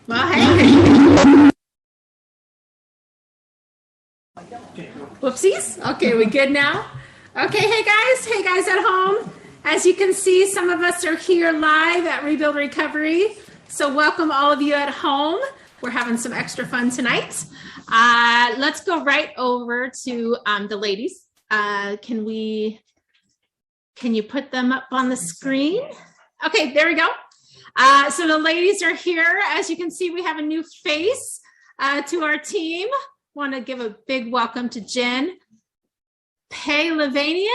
Well, hey. Whoopsies. Okay, we good now? Okay, hey guys at home. As you can see, some of us are here live at Rebuild Recovery. So welcome all of you at home. We're having some extra fun tonight. Let's go right over to the ladies. Can you put them up on the screen? Okay, there we go. So the ladies are here. As you can see, we have a new face to our team. Want to give a big welcome to Jen Palavanian.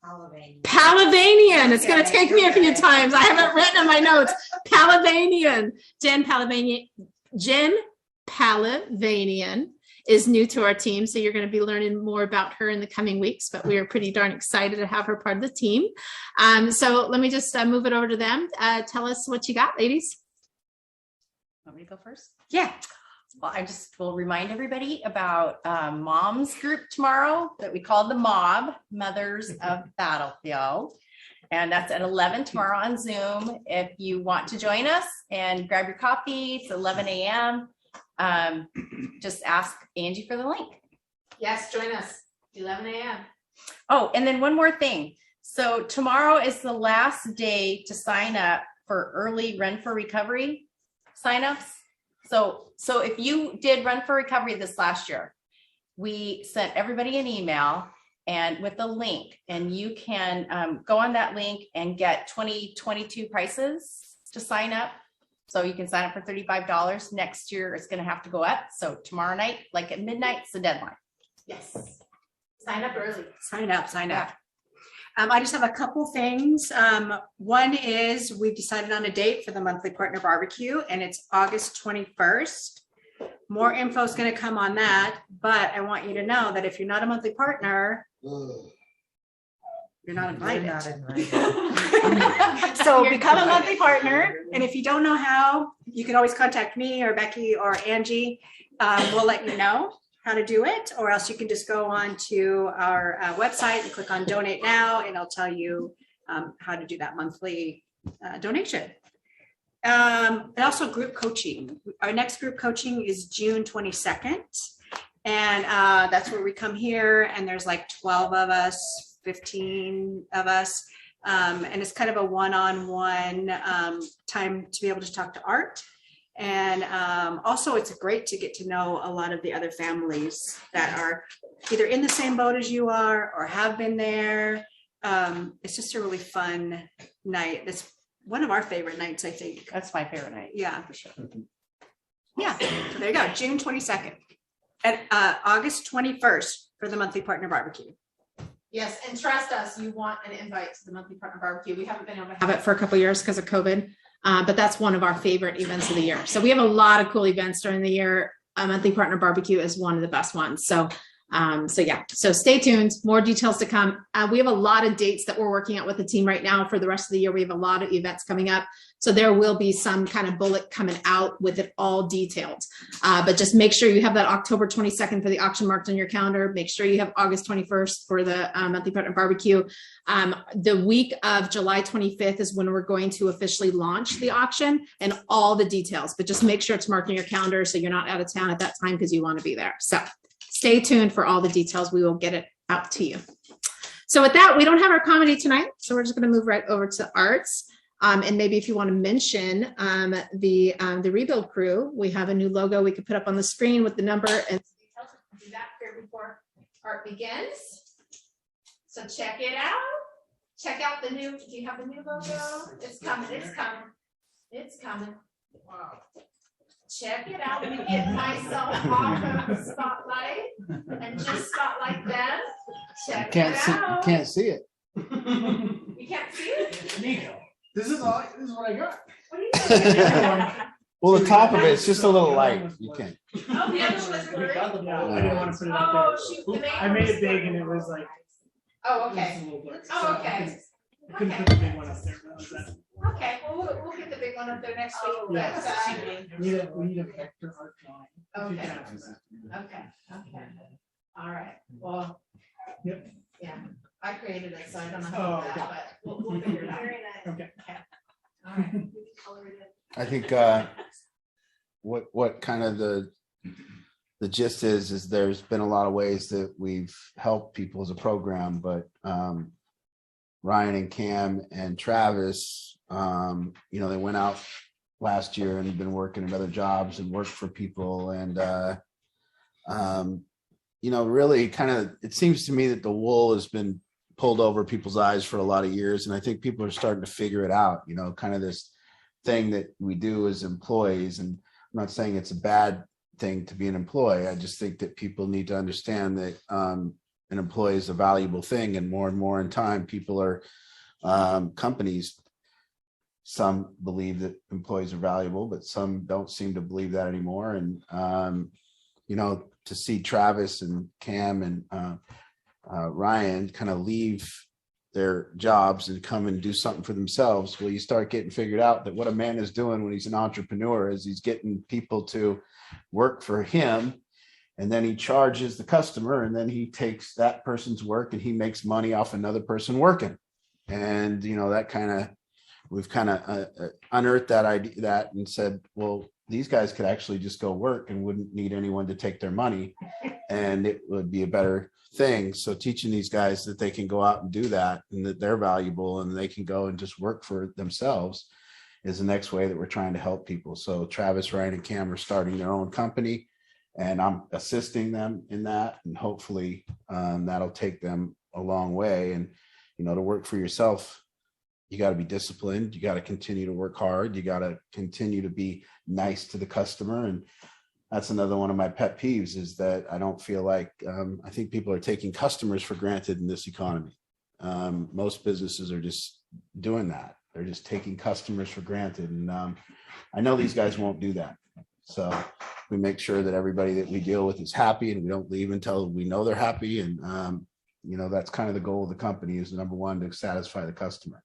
Palavanian. It's going to take me a few times. I haven't written in my notes. Palavanian. Jen Palavanian is new to our team, so you're going to be learning more about her in the coming weeks, but we are pretty darn excited to have her part of the team. So let me just move it over to them. Tell us what you got, ladies. Want me to go first? Yeah. Well, I just will remind everybody about Mom's group tomorrow that we call the MOB, Mothers of Battlefield. And that's at 11 tomorrow on Zoom. If you want to join us and grab your coffee, it's 11 a.m. Just ask Angie for the link. Yes, join us, 11 a.m. Oh, and then one more thing. So tomorrow is the last day to sign up for early Run for Recovery signups. So if you did Run for Recovery this last year, we sent everybody an email and with a link, and you can go on that link and get 2022 prices to sign up. So you can sign up for $35. Next year, it's going to have to go up. So tomorrow night, like at midnight, it's the deadline. Yes. Sign up early. Sign up. I just have a couple things. One is we've decided on a date for the monthly partner barbecue, and it's August 21st. More info is going to come on that, but I want you to know that if you're not a monthly partner, you're not invited. So become a monthly partner, and if you don't know how, you can always contact me or Becky or Angie. We'll let you know how to do it, or else you can just go on to our website and click on donate now, and I'll tell you how to do that monthly donation. And also group coaching. Our next group coaching is June 22nd. And that's where we come here, and there's like 12 of us, 15 of us. And it's kind of a one-on-one time to be able to talk to Art. And also it's great to get to know a lot of the other families that are either in the same boat as you are or have been there. It's just a really fun night. It's one of our favorite nights, I think. That's my favorite night. Yeah. For sure. Yeah, so there you go, June 22nd and August 21st for the monthly partner barbecue. Yes, and trust us, you want an invite to the monthly partner barbecue. We haven't been able to have it for a couple of years because of COVID, but that's one of our favorite events of the year. So we have a lot of cool events during the year. A monthly partner barbecue is one of the best ones. So stay tuned, more details to come. We have a lot of dates that we're working out with the team right now for the rest of the year. We have a lot of events coming up. So there will be some kind of bullet coming out with it all detailed. But just make sure you have that October 22nd for the auction marked on your calendar. Make sure you have August 21st for the monthly partner barbecue. The week of July 25th is when we're going to officially launch the auction and all the details. But just make sure it's marked on your calendar so you're not out of town at that time because you want to be there. So stay tuned for all the details. We will get it out to you. So with that, we don't have our comedy tonight. So we're just going to move right over to arts. And maybe if you want to mention the Rebuild crew, we have a new logo we could put up on the screen with the number and details. Do that here before art begins. So check it out. Check out the new, do you have the new logo? It's coming, it's coming. It's coming. Wow. Check it out. Let me get myself off of the spotlight and just spotlight them. Check it out. Can't see it. You can't see it? Nico, this is what I got. What are you doing? Well, the top of it's just a little light. You can't. Oh, the other one's blurry. Yeah, I didn't want to put it up there. Oh, shoot. The main I made it one big was and it was like. Oh, It okay. was a little blurry, Oh, so okay. I couldn't put the big one up there. But that was that. Okay, well, we'll get the big one up there next week. Yeah. That's, We need a vector art drawing. If you Okay. can access that. okay. All right. Well, Yep. yeah, I created it, so I don't know Oh, how to do okay. that, but we'll figure it out. Okay. All right. I think what kind of the gist is there's been a lot of ways that we've helped people as a program, but Ryan and Cam and Travis, you know, they went out last year and been working at other jobs and worked for people. And, you know, really kind of, it seems to me that the wool has been pulled over people's eyes for a lot of years. And I think people are starting to figure it out, you know, kind of this thing that we do as employees. And I'm not saying it's a bad thing to be an employee. I just think that people need to understand that an employee is a valuable thing, and more in time, people are companies. Some believe that employees are valuable, but some don't seem to believe that anymore. And you know, to see Travis and Cam and Ryan kind of leave their jobs and come and do something for themselves, well, you start getting figured out that what a man is doing when he's an entrepreneur is he's getting people to work for him, and then he charges the customer, and then he takes that person's work and he makes money off another person working. And you know, that kind of, we've kind of unearthed that idea and said, well, these guys could actually just go work and wouldn't need anyone to take their money, and it would be a better thing. So teaching these guys that they can go out and do that, and that they're valuable and they can go and just work for themselves, is the next way that we're trying to help people. So Travis, Ryan, and Cam are starting their own company, and I'm assisting them in that, and hopefully that'll take them a long way. And you know, to work for yourself, you got to be disciplined. You got to continue to work hard. You got to continue to be nice to the customer. And that's another one of my pet peeves, is that I don't feel like, I think people are taking customers for granted in this economy. Most businesses are just doing that. They're just taking customers for granted. And I know these guys won't do that. So we make sure that everybody that we deal with is happy, and we don't leave until we know they're happy. And, you know, that's kind of the goal of the company, is number one, to satisfy the customer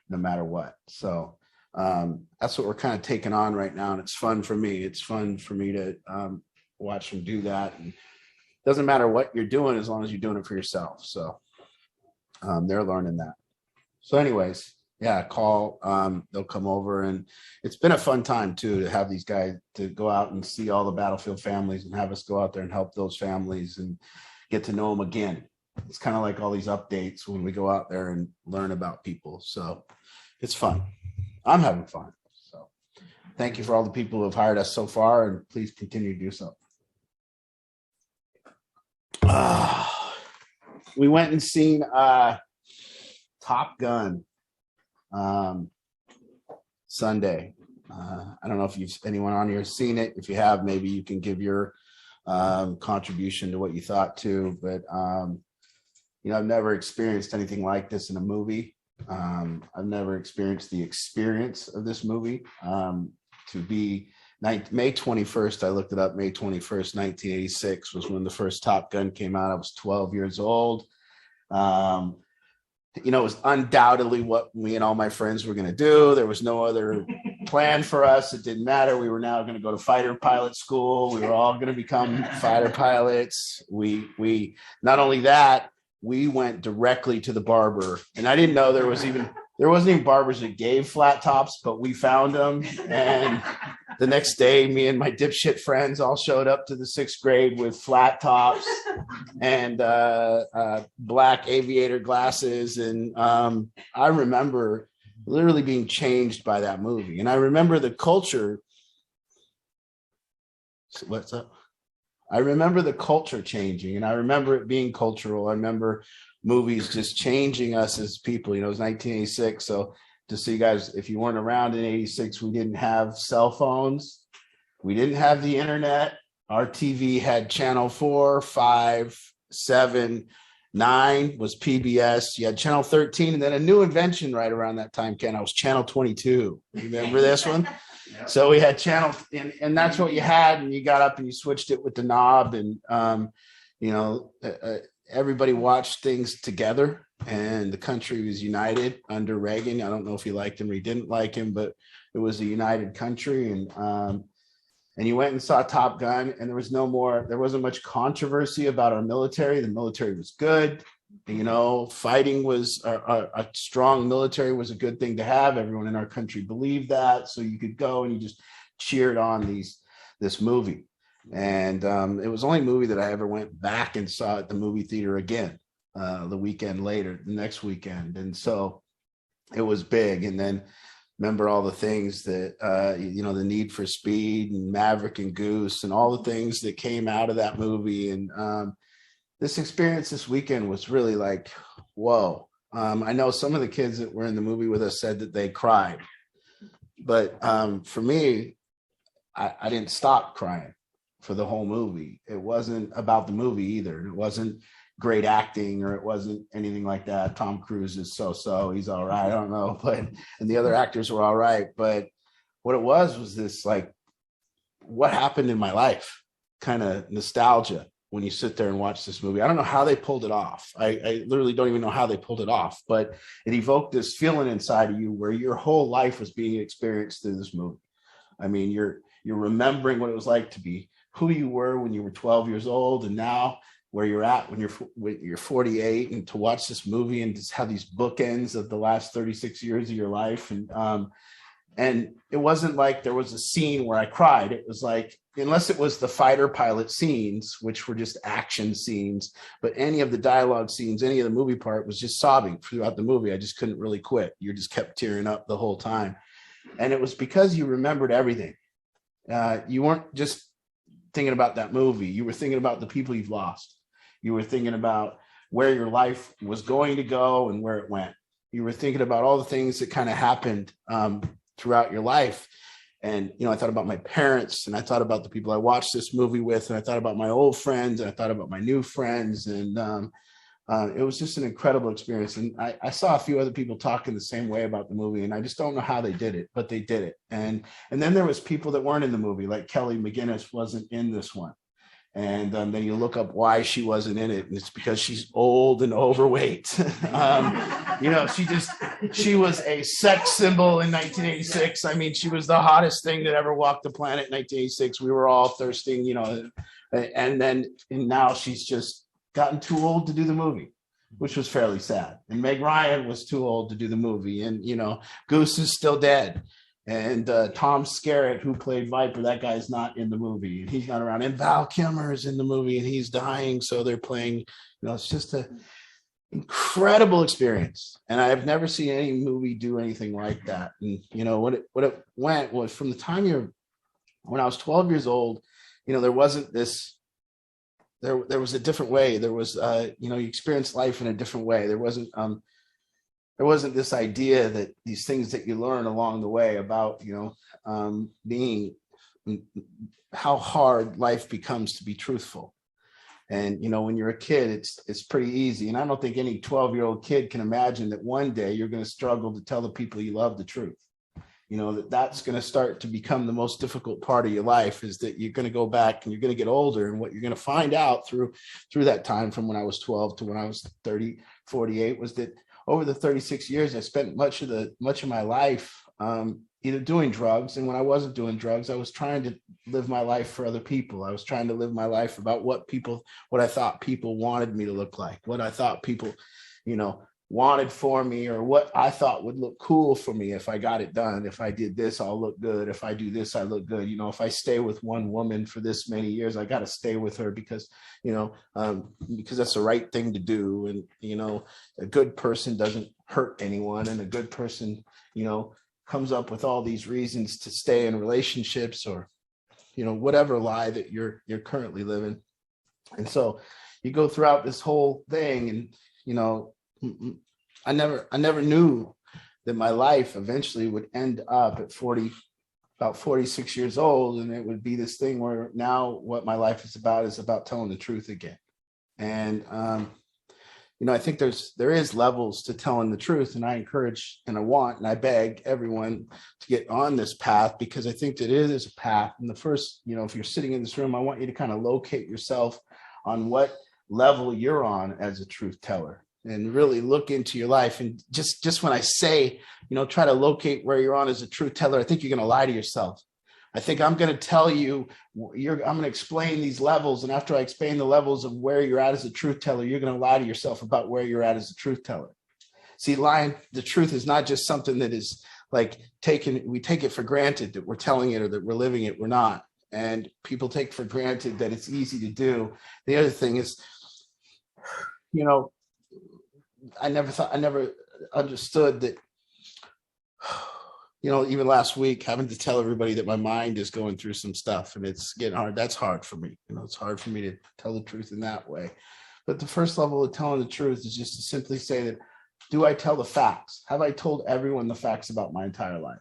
no matter what. So that's what we're kind of taking on right now. And it's fun for me. It's fun for me to watch them do that. And it doesn't matter what you're doing, as long as you're doing it for yourself. So they're learning that. So anyways, yeah, call, they'll come over, and it's been a fun time too, to have these guys to go out and see all the battlefield families and have us go out there and help those families and get to know them again. It's kind of like all these updates when we go out there and learn about people. So it's fun. I'm having fun. So thank you for all the people who have hired us so far, and please continue to do so. We went and seen Top Gun Sunday. I don't know if anyone on here has seen it. If you have, maybe you can give your contribution to what you thought too. But you know, I've never experienced anything like this in a movie. I've never experienced the experience of this movie. To be May 21st, I looked it up, May 21st, 1986 was when the first Top Gun came out. I was 12 years old. You know, it was undoubtedly what me and all my friends were going to do. There was no other plan for us. It didn't matter. We were now going to go to fighter pilot school. We were all going to become fighter pilots. We not only that, we went directly to the barber, and I didn't know there wasn't even barbers that gave flat tops, but we found them. And the next day, me and my dipshit friends all showed up to the 6th grade with flat tops and black aviator glasses. And I remember literally being changed by that movie. And I remember the culture. What's up? I remember the culture changing, and I remember it being cultural. I remember movies just changing us as people. You know, it was 1986. So just so you guys, if you weren't around in 86, we didn't have cell phones. We didn't have the internet. Our TV had channel 4, 5, 7, 9 was PBS. You had channel 13, and then a new invention right around that time, Ken, I was channel 22. Remember this one? So we had channel, and that's what you had, and you got up and you switched it with the knob, and you know, everybody watched things together, and the country was united under Reagan. I don't know if he liked him or he didn't like him, but it was a united country. And you went and saw Top Gun, and there wasn't much controversy about our military. The military was good. You know, fighting was a strong military was a good thing to have. Everyone in our country believed that. So you could go and you just cheered on this movie. And it was the only movie that I ever went back and saw at the movie theater again the weekend later, the next weekend. And so it was big. And then remember all the things that, the Need for Speed and Maverick and Goose and all the things that came out of that movie. And this experience this weekend was really like, whoa. I know some of the kids that were in the movie with us said that they cried. But for me, I didn't stop crying for the whole movie. It wasn't about the movie either. It wasn't great acting or it wasn't anything like that. Tom Cruise is so, he's all right. I don't know, and the other actors were all right. But what it was this like, what happened in my life kind of nostalgia when you sit there and watch this movie. I don't know how they pulled it off. I literally don't even know how they pulled it off, but it evoked this feeling inside of you where your whole life was being experienced through this movie. I mean, you're remembering what it was like to be who you were when you were 12 years old, and now where you're at when you're 48, and to watch this movie and just have these bookends of the last 36 years of your life. And it wasn't like there was a scene where I cried. It was like, unless it was the fighter pilot scenes, which were just action scenes, but any of the dialogue scenes, any of the movie part was just sobbing throughout the movie. I just couldn't really quit. You just kept tearing up the whole time. And it was because you remembered everything. You weren't just thinking about that movie. You were thinking about the people you've lost. You were thinking about where your life was going to go and where it went. You were thinking about all the things that kind of happened throughout your life. And, I thought about my parents, and I thought about the people I watched this movie with, and I thought about my old friends, and I thought about my new friends. And it was just an incredible experience. And I saw a few other people talking the same way about the movie, and I just don't know how they did it, but they did it. And then there was people that weren't in the movie, like Kelly McGinnis wasn't in this one. And then you look up why she wasn't in it, and it's because she's old and overweight. She was a sex symbol in 1986. I mean, she was the hottest thing that ever walked the planet in 1986. We were all thirsting, and now she's just gotten too old to do the movie, which was fairly sad. And Meg Ryan was too old to do the movie, and Goose is still dead. And Tom Skerritt, who played Viper, that guy's not in the movie. He's not around. And Val Kilmer's in the movie, and he's dying. So they're playing, it's just an incredible experience. And I've never seen any movie do anything like that. And, what it went was from the time when I was 12 years old, there wasn't this, there was a different way. There was, you experienced life in a different way. There wasn't this idea that these things that you learn along the way about, being how hard life becomes to be truthful. And, when you're a kid, it's pretty easy. And I don't think any 12-year-old kid can imagine that one day you're going to struggle to tell the people you love the truth. That's going to start to become the most difficult part of your life, is that you're going to go back and you're going to get older. And what you're going to find out through that time from when I was 12 to when I was 30, 48 was that over the 36 years, I spent much of my life either doing drugs. And when I wasn't doing drugs, I was trying to live my life for other people. I was trying to live my life about what I thought people wanted me to look like, what I thought people, wanted for me, or what I thought would look cool for me if I got it done. If I did this, I'll look good. If I do this, I look good. If I stay with one woman for this many years, I got to stay with her because that's the right thing to do. And, a good person doesn't hurt anyone. And a good person, comes up with all these reasons to stay in relationships, or, whatever lie that you're currently living. And so you go throughout this whole thing, and, I never knew that my life eventually would end up at about 46 years old. And it would be this thing where now what my life is about telling the truth again. And, I think there is levels to telling the truth, and I encourage and I want, and I beg everyone to get on this path, because I think that it is a path. And the first, if you're sitting in this room, I want you to kind of locate yourself on what level you're on as a truth teller. And really look into your life. And just when I say, try to locate where you're on as a truth teller, I think you're going to lie to yourself. I think I'm going to tell you, I'm going to explain these levels. And after I explain the levels of where you're at as a truth teller, you're going to lie to yourself about where you're at as a truth teller. See, lying, the truth is not just something that is like we take it for granted that we're telling it or that we're living it. We're not. and people take for granted that it's easy to do. The other thing is, you know, I never understood that, you know, even last week, having to tell everybody that my mind is going through some stuff and it's getting hard. That's hard for me. You know, it's hard for me to tell the truth in that way. But the first level of telling the truth is just to simply say that, do I tell the facts? Have I told everyone the facts about my entire life?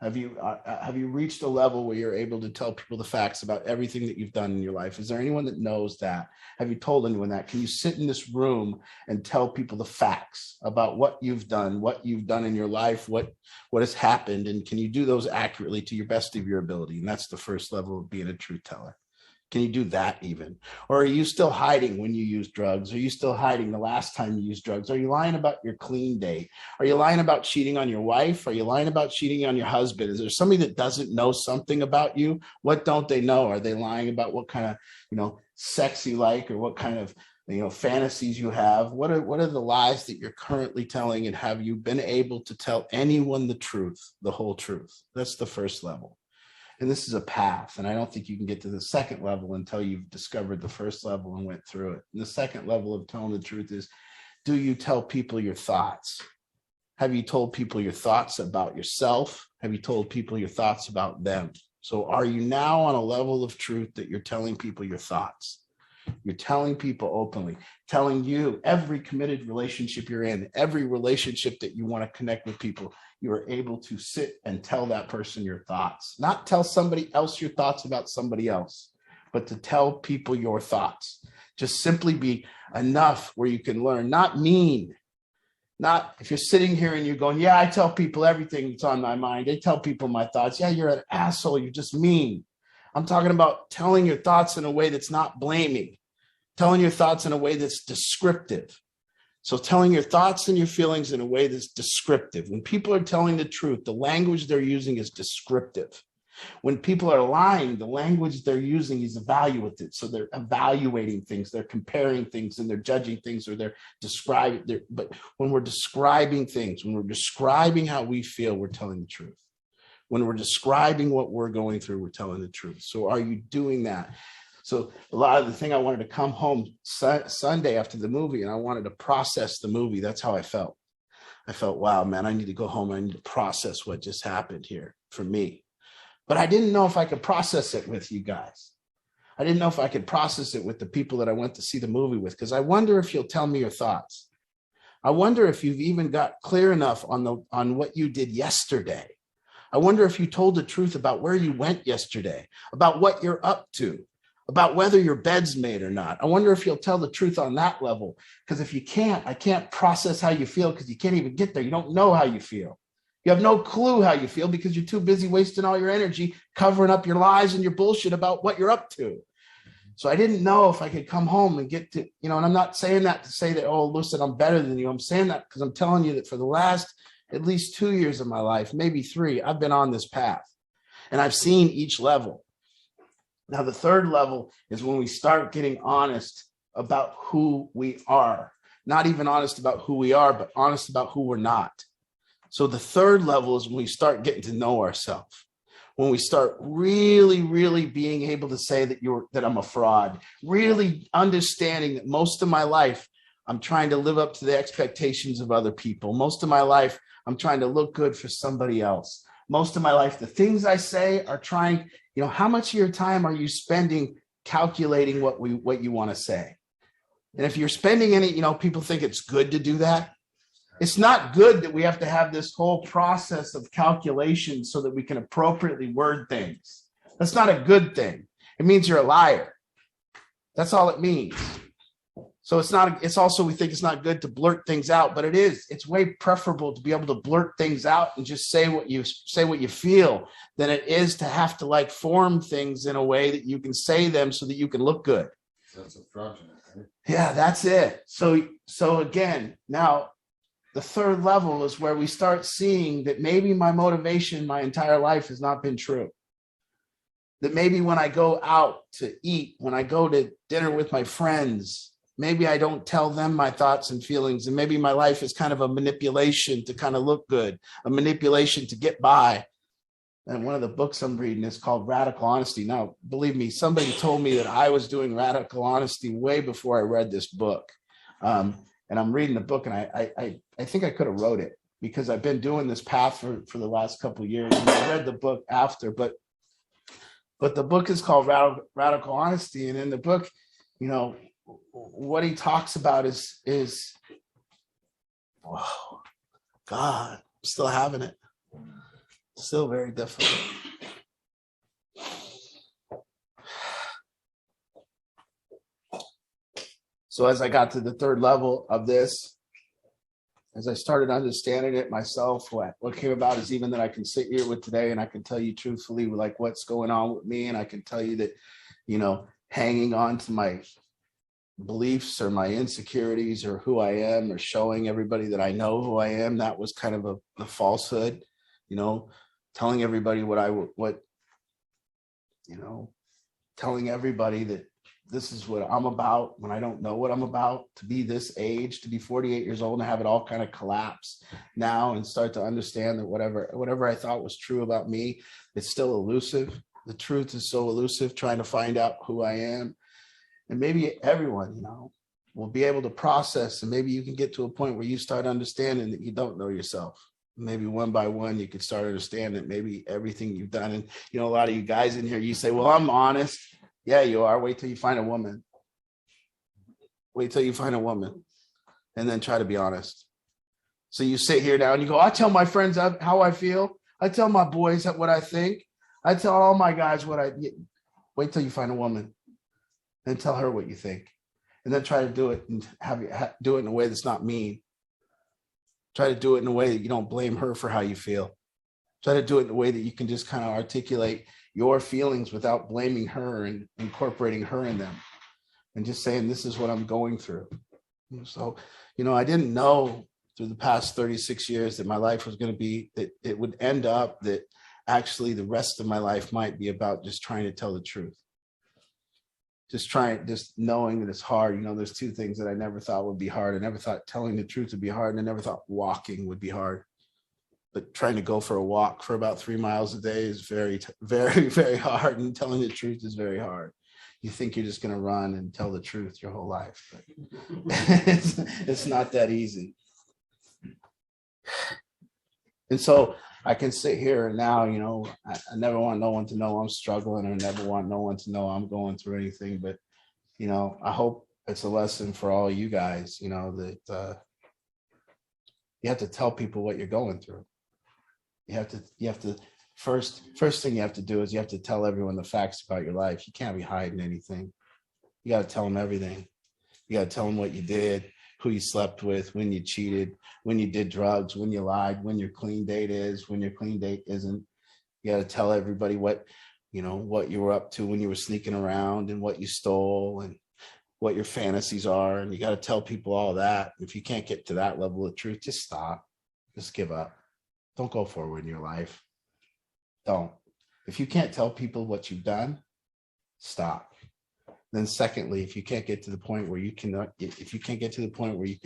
Have you reached a level where you're able to tell people the facts about everything that you've done in your life? Is there anyone that knows that? Have you told anyone that? Can you sit in this room and tell people the facts about what you've done in your life, what has happened, and can you do those accurately to your best of your ability? And that's the first level of being a truth teller. Can you do that even? Or are you still hiding when you use drugs? Are you still hiding the last time you used drugs? Are you lying about your clean date? Are you lying about cheating on your wife? Are you lying about cheating on your husband? Is there somebody that doesn't know something about you? What don't they know? Are they lying about what kind of, you know, sex you like, or what kind of, you know, fantasies you have? What are the lies that you're currently telling? And have you been able to tell anyone the truth, the whole truth? That's the first level. And this is a path. And I don't think you can get to the second level until you've discovered the first level and went through it. And the second level of telling the truth is, do you tell people your thoughts? Have you told people your thoughts about yourself? Have you told people your thoughts about them? So are you now on a level of truth that you're telling people your thoughts? You're telling people openly, telling you every committed relationship you're in, every relationship that you want to connect with people, you are able to sit and tell that person your thoughts, not tell somebody else your thoughts about somebody else, but to tell people your thoughts. Just simply be enough where you can learn, not mean. Not if you're sitting here and you're going, yeah, I tell people everything that's on my mind. I tell people my thoughts. Yeah, you're an asshole. You're just mean. I'm talking about telling your thoughts in a way that's not blaming, telling your thoughts in a way that's descriptive. So telling your thoughts and your feelings in a way that's descriptive. When people are telling the truth, the language they're using is descriptive. When people are lying, the language they're using is evaluative. So they're evaluating things, they're comparing things, and they're judging things, or they're describing. But when we're describing things, when we're describing how we feel, we're telling the truth. When we're describing what we're going through, we're telling the truth. So are you doing that? So a lot of the thing, I wanted to come home Sunday after the movie, and I wanted to process the movie. That's how I felt. I felt, wow, man, I need to go home. I need to process what just happened here for me. But I didn't know if I could process it with you guys. I didn't know if I could process it with the people that I went to see the movie with, because I wonder if you'll tell me your thoughts. I wonder if you've even got clear enough on what you did yesterday. I wonder if you told the truth about where you went yesterday, about what you're up to, about whether your bed's made or not. I wonder if you'll tell the truth on that level, because if you can't, I can't process how you feel, because you can't even get there. You don't know how you feel. You have no clue how you feel because you're too busy wasting all your energy covering up your lies and your bullshit about what you're up to. So I didn't know if I could come home and get to, you know, and I'm not saying that to say that, oh, listen, I'm better than you. I'm saying that because I'm telling you that for the last at least 2 years of my life, maybe 3, I've been on this path and I've seen each level. Now, the third level is when we start getting honest about who we are, not even honest about who we are, but honest about who we're not. So the third level is when we start getting to know ourselves, when we start really, really being able to say that I'm a fraud, really understanding that most of my life, I'm trying to live up to the expectations of other people. Most of my life, I'm trying to look good for somebody else. Most of my life, the things I say are trying, you know, how much of your time are you spending calculating what you want to say? And if you're spending any, you know, people think it's good to do that. It's not good that we have to have this whole process of calculation so that we can appropriately word things. That's not a good thing. It means you're a liar. That's all it means. So it's also, we think it's not good to blurt things out, but it is. It's way preferable to be able to blurt things out and just say what you feel than it is to have to like form things in a way that you can say them so that you can look good. That's a fraudulent, right? Yeah, that's it. So again, now the third level is where we start seeing that maybe my motivation my entire life has not been true. That maybe when I go out to eat, when I go to dinner with my friends, maybe I don't tell them my thoughts and feelings. And maybe my life is kind of a manipulation to kind of look good, a manipulation to get by. And one of the books I'm reading is called Radical Honesty. Now, believe me, somebody told me that I was doing radical honesty way before I read this book. And I'm reading the book, and I think I could have wrote it because I've been doing this path for the last couple of years. And I read the book after, but the book is called Radical Honesty. And in the book, you know, what he talks about is whoa, God, I'm still having it. Still very difficult. So as I got to the third level of this, as I started understanding it myself, what came about is even that I can sit here with today and I can tell you truthfully like what's going on with me. And I can tell you that, you know, hanging on to my beliefs or my insecurities or who I am or showing everybody that I know who I am, that was kind of a falsehood, you know, telling everybody telling everybody that this is what I'm about when I don't know what I'm about, to be this age, to be 48 years old and have it all kind of collapse now and start to understand that whatever I thought was true about me, it's still elusive. The truth is so elusive, trying to find out who I am. And maybe everyone, you know, will be able to process, and maybe you can get to a point where you start understanding that you don't know yourself. Maybe one by one, you could start understanding that maybe everything you've done. And, you know, a lot of you guys in here, you say, well, I'm honest. Yeah, you are. Wait till you find a woman. Wait till you find a woman and then try to be honest. So you sit here now and you go, I tell my friends how I feel. I tell my boys what I think. I tell all my guys wait till you find a woman and tell her what you think. And then try to do it and do it in a way that's not mean. Try to do it in a way that you don't blame her for how you feel. Try to do it in a way that you can just kind of articulate your feelings without blaming her and incorporating her in them and just saying, this is what I'm going through. So, you know, I didn't know through the past 36 years that my life was going to be, that it would end up that actually the rest of my life might be about just trying to tell the truth. Just knowing that it's hard. You know, there's two things that I never thought would be hard. I never thought telling the truth would be hard, and I never thought walking would be hard. But trying to go for a walk for about 3 miles a day is very, very, very hard. And telling the truth is very hard. You think you're just going to run and tell the truth your whole life, but it's not that easy. And so I can sit here and now, you know, I never want no one to know I'm struggling, or never want no one to know I'm going through anything. But, you know, I hope it's a lesson for all you guys, you know, that you have to tell people what you're going through. You have to first thing you have to do is you have to tell everyone the facts about your life. You can't be hiding anything. You got to tell them everything. You got to tell them what you did, who you slept with, when you cheated, when you did drugs, when you lied, when your clean date is, when your clean date isn't. You got to tell everybody what you were up to when you were sneaking around, and what you stole, and what your fantasies are. And you got to tell people all that. If you can't get to that level of truth, just stop. Just give up. Don't go forward in your life. Don't. If you can't tell people what you've done, stop. Then secondly, if you can't get to the point where you can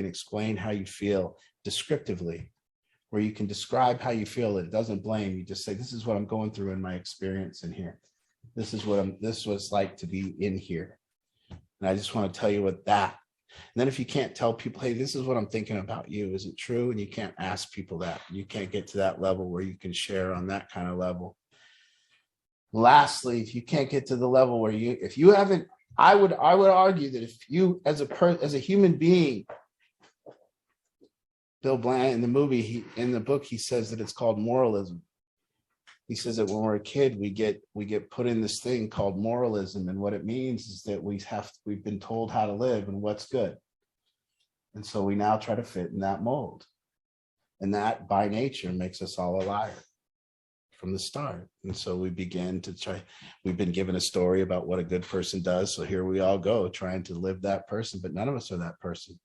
explain how you feel descriptively, where you can describe how you feel, it doesn't blame you. Just say, this is what I'm going through in my experience in here. This is what it's like to be in here. And I just want to tell you what that. And then if you can't tell people, hey, this is what I'm thinking about you, is it true? And you can't ask people that. You can't get to that level where you can share on that kind of level. Lastly, if you can't get to the level where I would argue that if you, as a human being, Bill Bland in the book, he says that it's called moralism. He says that when we're a kid, we get put in this thing called moralism. And what it means is that we've been told how to live and what's good. And so we now try to fit in that mold. And that by nature makes us all a liar from the start. And so we've been given a story about what a good person does. So here we all go trying to live that person, but none of us are that person.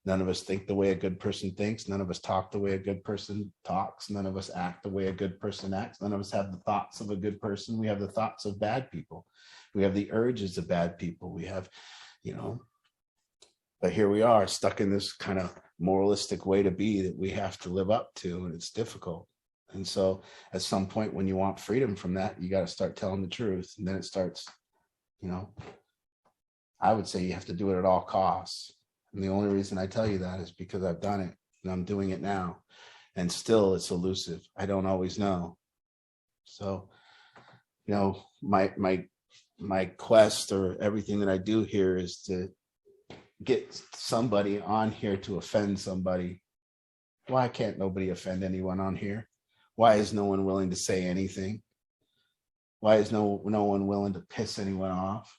None of us think the way a good person thinks. None of us talk the way a good person talks. None of us act the way a good person acts. None of us have the thoughts of a good person. We have the thoughts of bad people. We have the urges of bad people. We have, but here we are stuck in this kind of moralistic way to be that we have to live up to, and it's difficult. And so at some point when you want freedom from that, you got to start telling the truth. And then it starts, you know, I would say you have to do it at all costs. And the only reason I tell you that is because I've done it and I'm doing it now. And still it's elusive. I don't always know. So, you know, my quest or everything that I do here is to get somebody on here to offend somebody. Why can't nobody offend anyone on here? Why is no one willing to say anything? Why is no one willing to piss anyone off?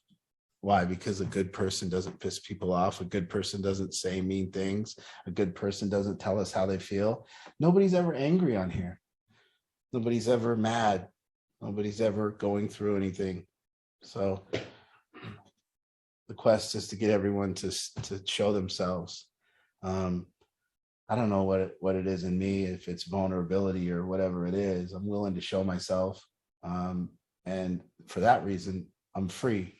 Why? Because a good person doesn't piss people off. A good person doesn't say mean things. A good person doesn't tell us how they feel. Nobody's ever angry on here. Nobody's ever mad. Nobody's ever going through anything. So the quest is to get everyone to show themselves. I don't know what it is in me, if it's vulnerability or whatever it is. I'm willing to show myself. And for that reason, I'm free.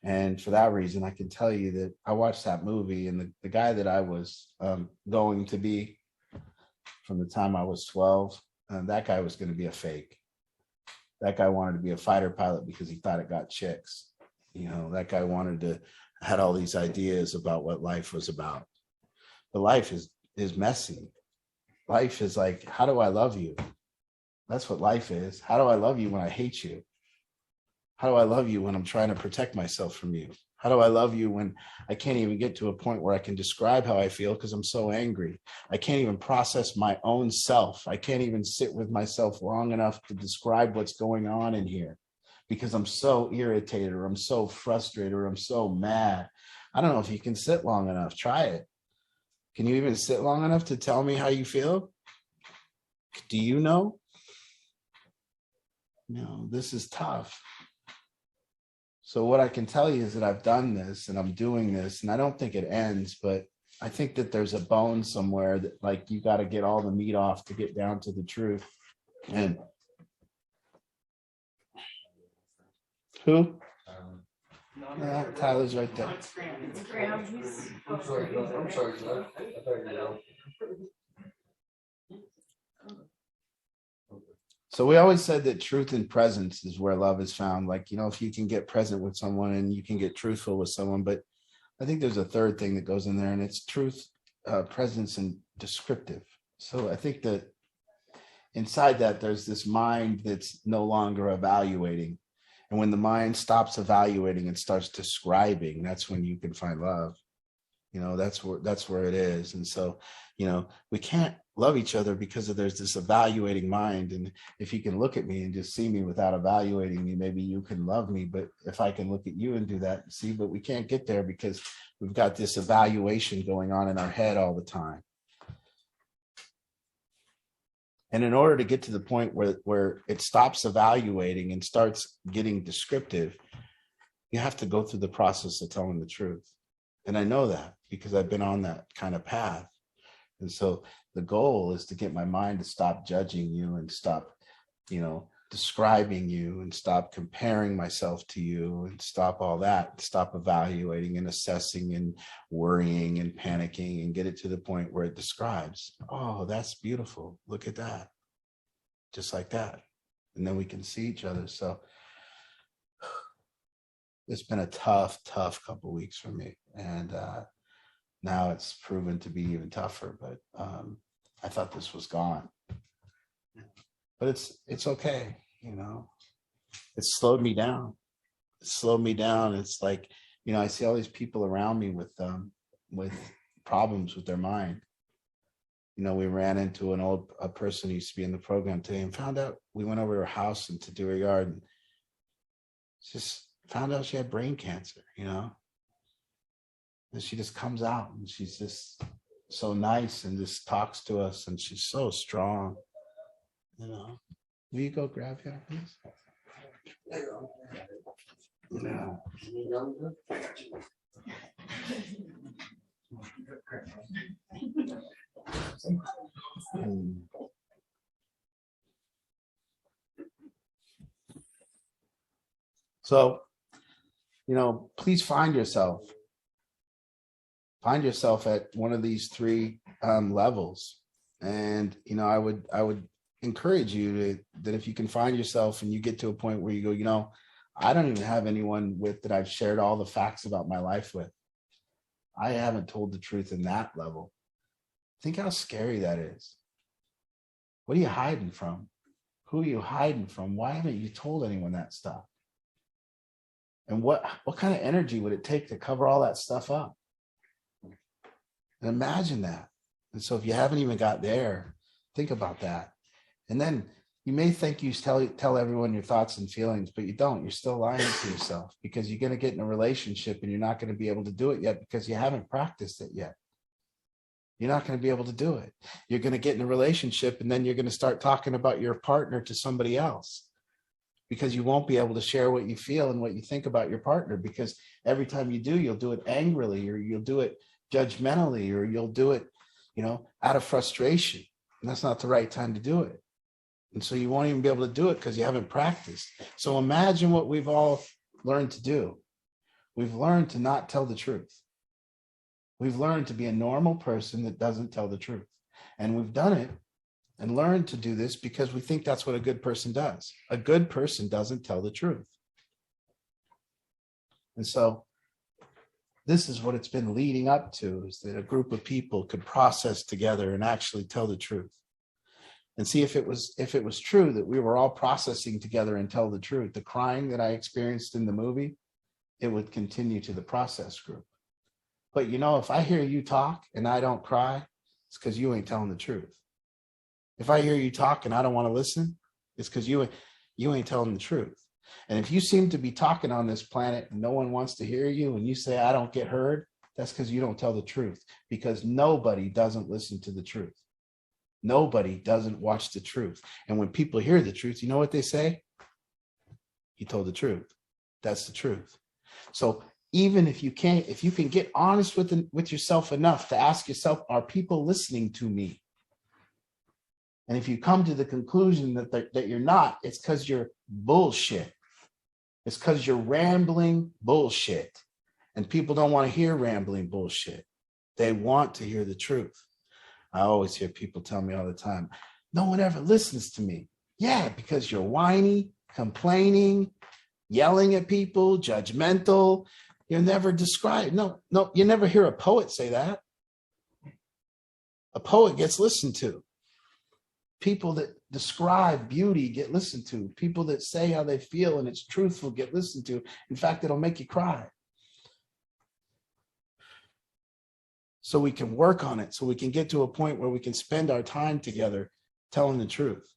And for that reason, I can tell you that I watched that movie, and the guy that I was going to be from the time I was 12, that guy was going to be a fake. That guy wanted to be a fighter pilot because he thought it got chicks. You know, that guy had all these ideas about what life was about. But life is messy. Life is like, how do I love you? That's what life is. How do I love you when I hate you? How do I love you when I'm trying to protect myself from you? How do I love you when I can't even get to a point where I can describe how I feel because I'm so angry? I can't even process my own self. I can't even sit with myself long enough to describe what's going on in here because I'm so irritated, or I'm so frustrated, or I'm so mad. I don't know if you can sit long enough. Try it. Can you even sit long enough to tell me how you feel? Do you know? No, this is tough. So what I can tell you is that I've done this and I'm doing this, and I don't think it ends, but I think that there's a bone somewhere that, like, you got to get all the meat off to get down to the truth. And who? Yeah, Tyler's right there. I'm sorry, Glenn. I thought you were- So we always said that truth and presence is where love is found. Like, you know, if you can get present with someone and you can get truthful with someone, but I think there's a third thing that goes in there, and it's truth, presence, and descriptive. So I think that inside that there's this mind that's no longer evaluating. And when the mind stops evaluating and starts describing, that's when you can find love. You know, that's where it is. And so, you know, we can't love each other because there's this evaluating mind. And if you can look at me and just see me without evaluating me, maybe you can love me. But if I can look at you and do that, see, but we can't get there because we've got this evaluation going on in our head all the time. And in order to get to the point where it stops evaluating and starts getting descriptive, you have to go through the process of telling the truth. And I know that because I've been on that kind of path. And so the goal is to get my mind to stop judging you and stop, you know, describing you, and stop comparing myself to you, and stop all that, stop evaluating and assessing and worrying and panicking, and get it to the point where it describes, oh, that's beautiful. Look at that. Just like that. And then we can see each other. So it's been a tough couple of weeks for me. And now it's proven to be even tougher, but I thought this was gone. But it's okay, you know. It's slowed me down. It's like, you know, I see all these people around me with problems with their mind. You know, we ran into a person who used to be in the program today, and found out, we went over to her house and to do her yard, and just found out she had brain cancer, you know. And she just comes out, and she's just so nice and just talks to us, and she's so strong, you know. Will you go grab him, please? Yeah. So, you know, please find yourself at one of these three levels. And, you know, I would encourage you that if you can find yourself and you get to a point where you go, you know, I don't even have anyone with that I've shared all the facts about my life with. I haven't told the truth in that level. Think how scary that is. What are you hiding from? Who are you hiding from? Why haven't you told anyone that stuff? And what kind of energy would it take to cover all that stuff up? And imagine that. And so if you haven't even got there, think about that. And then you may think you tell everyone your thoughts and feelings, but you don't. You're still lying to yourself, because you're going to get in a relationship and you're not going to be able to do it yet because you haven't practiced it yet. You're not going to be able to do it. You're going to get in a relationship and then you're going to start talking about your partner to somebody else, because you won't be able to share what you feel and what you think about your partner, because every time you do, you'll do it angrily, or you'll do it judgmentally, or you'll do it, you know, out of frustration. And that's not the right time to do it. And so you won't even be able to do it because you haven't practiced. So imagine what we've all learned to do. We've learned to not tell the truth. We've learned to be a normal person that doesn't tell the truth. And we've done it and learned to do this because we think that's what a good person does. A good person doesn't tell the truth. And so this is what it's been leading up to, is that a group of people could process together and actually tell the truth. And see, if it was true that we were all processing together and tell the truth, the crying that I experienced in the movie, it would continue to the process group. But you know, if I hear you talk and I don't cry, it's because you ain't telling the truth. If I hear you talk and I don't want to listen, it's because you ain't telling the truth. And if you seem to be talking on this planet and no one wants to hear you, and you say, I don't get heard, that's because you don't tell the truth, because nobody doesn't listen to the truth. Nobody doesn't watch the truth. And when people hear the truth, you know what they say? He told the truth. That's the truth. So even if you can get honest with yourself enough to ask yourself, are people listening to me? And if you come to the conclusion that you're not, it's because you're bullshit. It's because you're rambling bullshit. And people don't want to hear rambling bullshit. They want to hear the truth. I always hear people tell me all the time, no one ever listens to me. Yeah, because you're whiny, complaining, yelling at people, judgmental. You're never described. No, you never hear a poet say that. A poet gets listened to. People that describe beauty get listened to. People that say how they feel and it's truthful get listened to. In fact, it'll make you cry. So we can work on it, so we can get to a point where we can spend our time together telling the truth.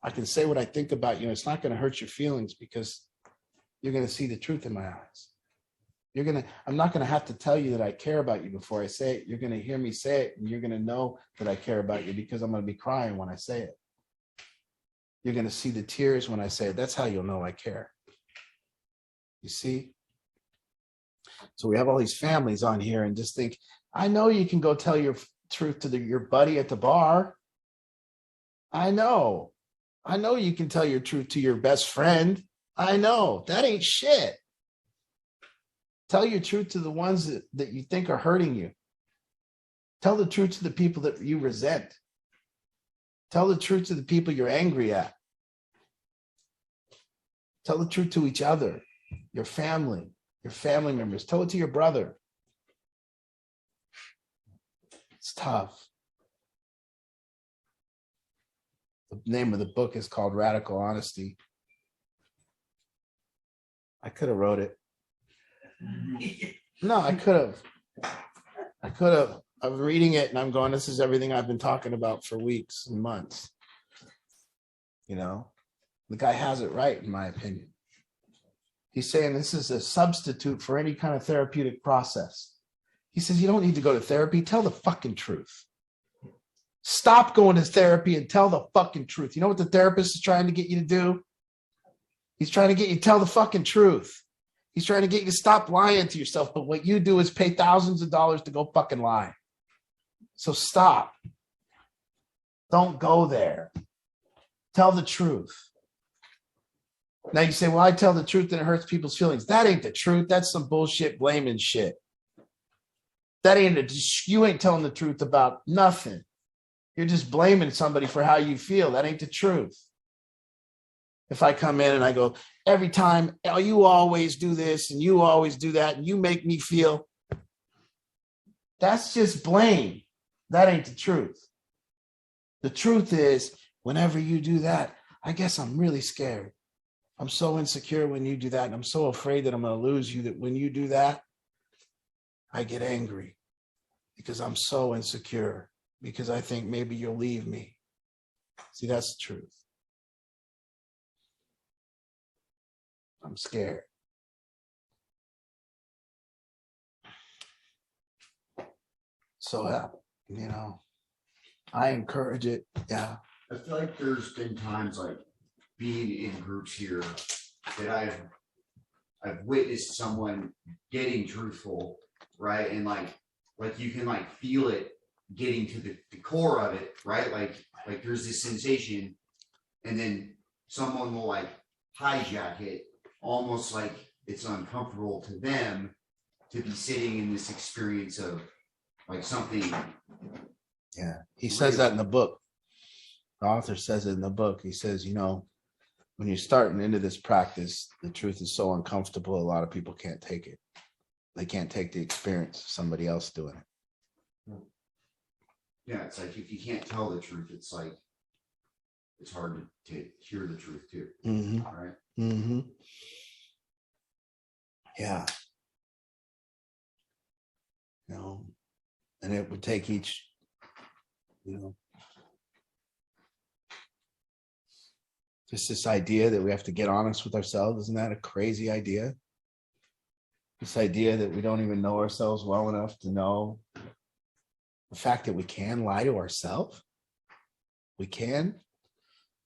I can say what I think about you. It's not going to hurt your feelings because you're going to see the truth in my eyes. I'm not going to have to tell you that I care about you before I say it. You're going to hear me say it, and you're going to know that I care about you because I'm going to be crying when I say it. You're going to see the tears when I say it. That's how you'll know I care. You see? So we have all these families on here and just think, I know you can go tell your truth to your buddy at the bar. I know you can tell your truth to your best friend. I know. That ain't shit. Tell your truth to the ones that you think are hurting you. Tell the truth to the people that you resent. Tell the truth to the people you're angry at. Tell the truth to each other, your family members. Tell it to your brother. It's tough. The name of the book is called Radical Honesty. I could have wrote it. No, I could have. I'm reading it and I'm going, this is everything I've been talking about for weeks and months. You know, the guy has it right, in my opinion. He's saying this is a substitute for any kind of therapeutic process. He says, you don't need to go to therapy. Tell the fucking truth. Stop going to therapy and tell the fucking truth. You know what the therapist is trying to get you to do? He's trying to get you to tell the fucking truth. He's trying to get you to stop lying to yourself. But what you do is pay thousands of dollars to go fucking lie. So stop. Don't go there. Tell the truth. Now you say, well, I tell the truth and it hurts people's feelings. That ain't the truth. That's some bullshit blaming shit. You ain't telling the truth about nothing. You're just blaming somebody for how you feel. That ain't the truth. If I come in and I go, every time, oh, you always do this and you always do that and you make me feel, that's just blame. That ain't the truth. The truth is, whenever you do that, I guess I'm really scared. I'm so insecure when you do that. And I'm so afraid that I'm going to lose you that when you do that, I get angry because I'm so insecure because I think maybe you'll leave me. See, that's the truth. I'm scared. So, I encourage it. Yeah. I feel like there's been times like being in groups here that I've witnessed someone getting truthful, right? And like you can like feel it getting to the core of it, right? Like there's this sensation, and then someone will like hijack it, almost like it's uncomfortable to them to be sitting in this experience of like something. Yeah. He says that in the book. The author says it in the book. He says, when you're starting into this practice, the truth is so uncomfortable, a lot of people can't take it. They can't take the experience of somebody else doing it. Yeah, it's like if you can't tell the truth, it's like it's hard to hear the truth too. Mm-hmm. Right? Mm-hmm. Yeah. And it would take each, just this idea that we have to get honest with ourselves. Isn't that a crazy idea? This idea that we don't even know ourselves well enough to know the fact that we can lie to ourselves. We can.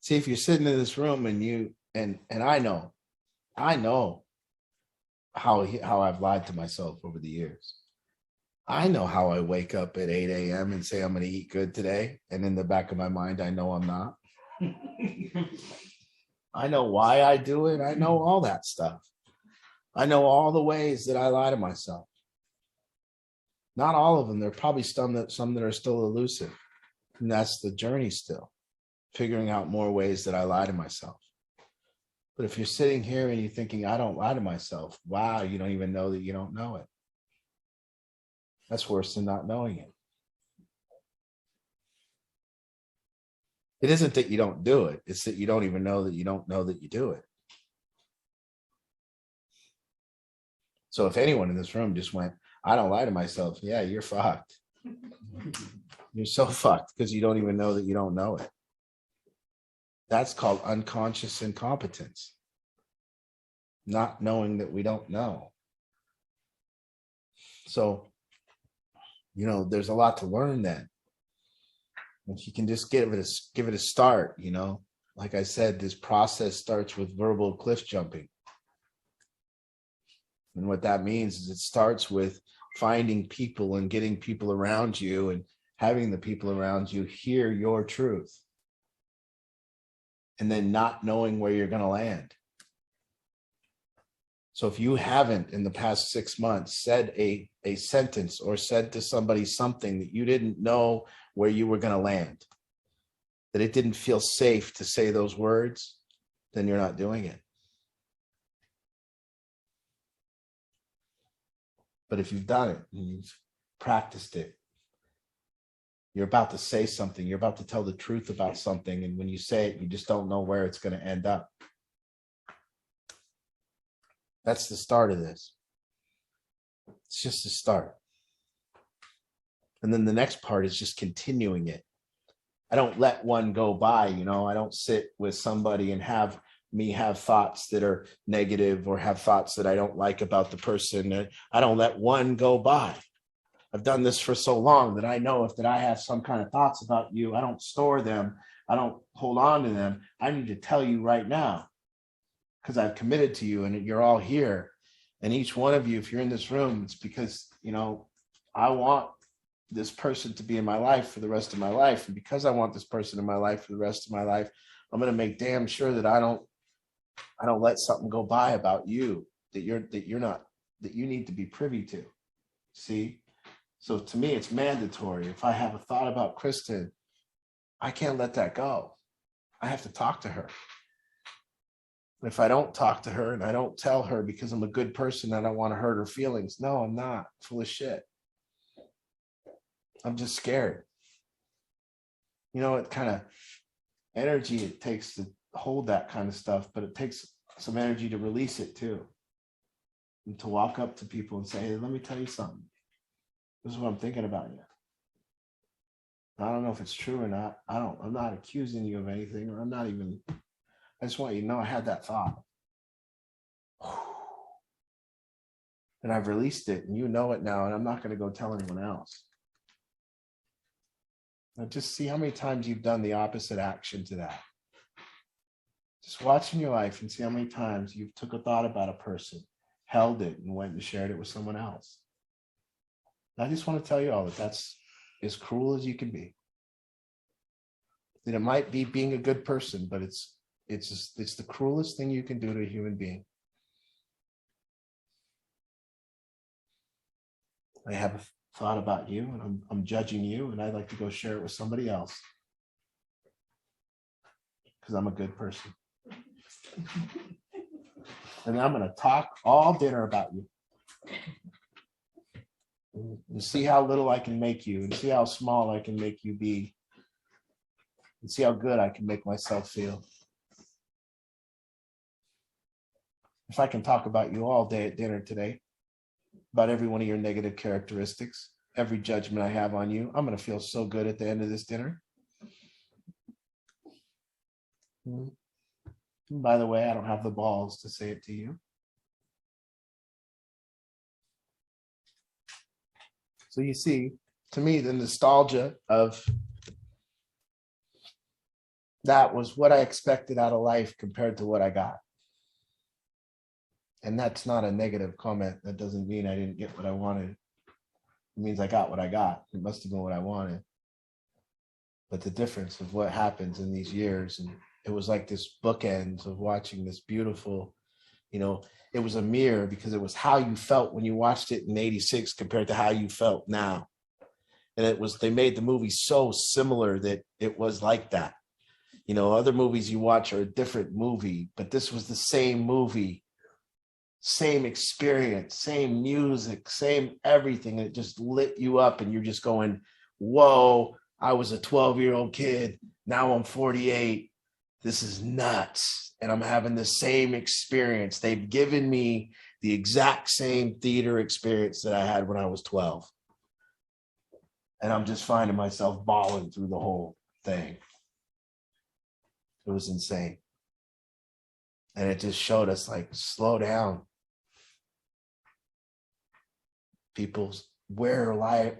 See, if you're sitting in this room and I know how I've lied to myself over the years. I know how I wake up at 8 a.m. and say I'm going to eat good today. And in the back of my mind, I know I'm not. I know why I do it. I know all that stuff. I know all the ways that I lie to myself. Not all of them. There are probably some that are still elusive. And that's the journey still. Figuring out more ways that I lie to myself. But if you're sitting here and you're thinking, I don't lie to myself, wow, you don't even know that you don't know it. That's worse than not knowing it. It isn't that you don't do it. It's that you don't even know that you don't know that you do it. So if anyone in this room just went, I don't lie to myself, yeah, you're fucked. You're so fucked because you don't even know that you don't know it. That's called unconscious incompetence. Not knowing that we don't know. So, there's a lot to learn then. If you can just give it a start, like I said, this process starts with verbal cliff jumping. And what that means is it starts with finding people and getting people around you and having the people around you hear your truth. And then not knowing where you're going to land. So if you haven't in the past 6 months said a sentence or said to somebody something that you didn't know where you were going to land, that it didn't feel safe to say those words, then you're not doing it. But if you've done it and you've practiced it, you're about to say something, you're about to tell the truth about something, and when you say it, you just don't know where it's going to end up. That's the start of this. It's just the start. And then the next part is just continuing it. I don't let one go by, I don't sit with somebody and have thoughts that are negative or have thoughts that I don't like about the person. I don't let one go by. I've done this for so long that I know if I have some kind of thoughts about you, I don't store them. I don't hold on to them. I need to tell you right now because I've committed to you and you're all here. And each one of you, if you're in this room, it's because, I want this person to be in my life for the rest of my life. And because I want this person in my life for the rest of my life, I'm going to make damn sure that I don't let something go by about you that you need to be privy to. See? So to me, it's mandatory. If I have a thought about Kristen I can't let that go. I have to talk to her. If I don't talk to her and I don't tell her because I'm a good person, I don't want to hurt her feelings. No, I'm not. Full of shit. I'm just scared. You know what kind of energy it takes to hold that kind of stuff, but it takes some energy to release it too. And to walk up to people and say, hey, let me tell you something. This is what I'm thinking about you. I don't know if it's true or not. I'm not accusing you of anything, or I just want you to know I had that thought. And I've released it, and you know it now, and I'm not going to go tell anyone else. Now just see how many times you've done the opposite action to that. Just watch in your life and see how many times you've took a thought about a person, held it, and went and shared it with someone else. I just want to tell you all that that's as cruel as you can be. That it might be being a good person, but it's the cruelest thing you can do to a human being. I have a thought about you, and I'm judging you, and I'd like to go share it with somebody else because I'm a good person. And I'm going to talk all dinner about you and see how little I can make you, and see how small I can make you be, and see how good I can make myself feel. If I can talk about you all day at dinner today, about every one of your negative characteristics, every judgment I have on you, I'm going to feel so good at the end of this dinner. And by the way, I don't have the balls to say it to you. So you see, to me, the nostalgia of that was what I expected out of life compared to what I got. And that's not a negative comment. That doesn't mean I didn't get what I wanted. It means I got what I got. It must have been what I wanted. But the difference of what happens in these years, and it was like this bookends of watching this beautiful, it was a mirror because it was how you felt when you watched it in 86 compared to how you felt now. And they made the movie so similar that it was like that. Other movies you watch are a different movie, but this was the same movie, same experience, same music, same everything. It just lit you up and you're just going, whoa, I was a 12-year-old kid. Now I'm 48. This is nuts. And I'm having the same experience. They've given me the exact same theater experience that I had when I was 12. And I'm just finding myself bawling through the whole thing. It was insane. And it just showed us, like, slow down.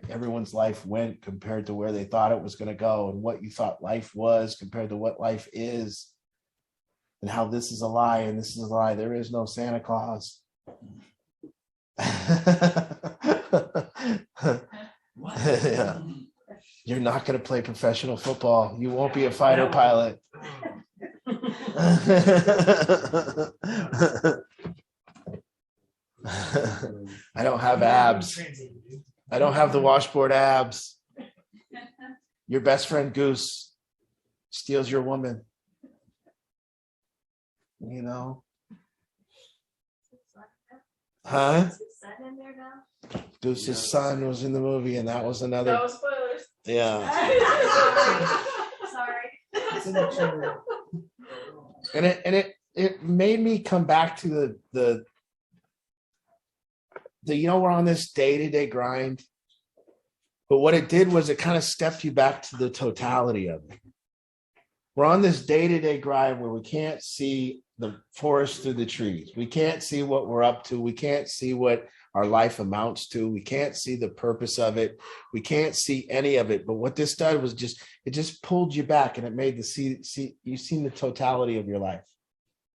Everyone's life went compared to where they thought it was going to go, and what you thought life was compared to what life is, and how this is a lie and this is a lie. There is no Santa Claus. Yeah. You're not going to play professional football. You won't be a fighter pilot. I don't have abs. I don't have the washboard abs. Your best friend Goose steals your woman. Huh? Goose's son was in the movie, and that was another. No spoilers. Yeah. Sorry. And it made me come back to the we're on this day-to-day grind, but what it did was it kind of stepped you back to the totality of it. We're on this day-to-day grind where we can't see the forest through the trees. We can't see what we're up to. We can't see what our life amounts to. We can't see the purpose of it. We can't see any of it. But what this did was it just pulled you back, and it made you've seen the totality of your life.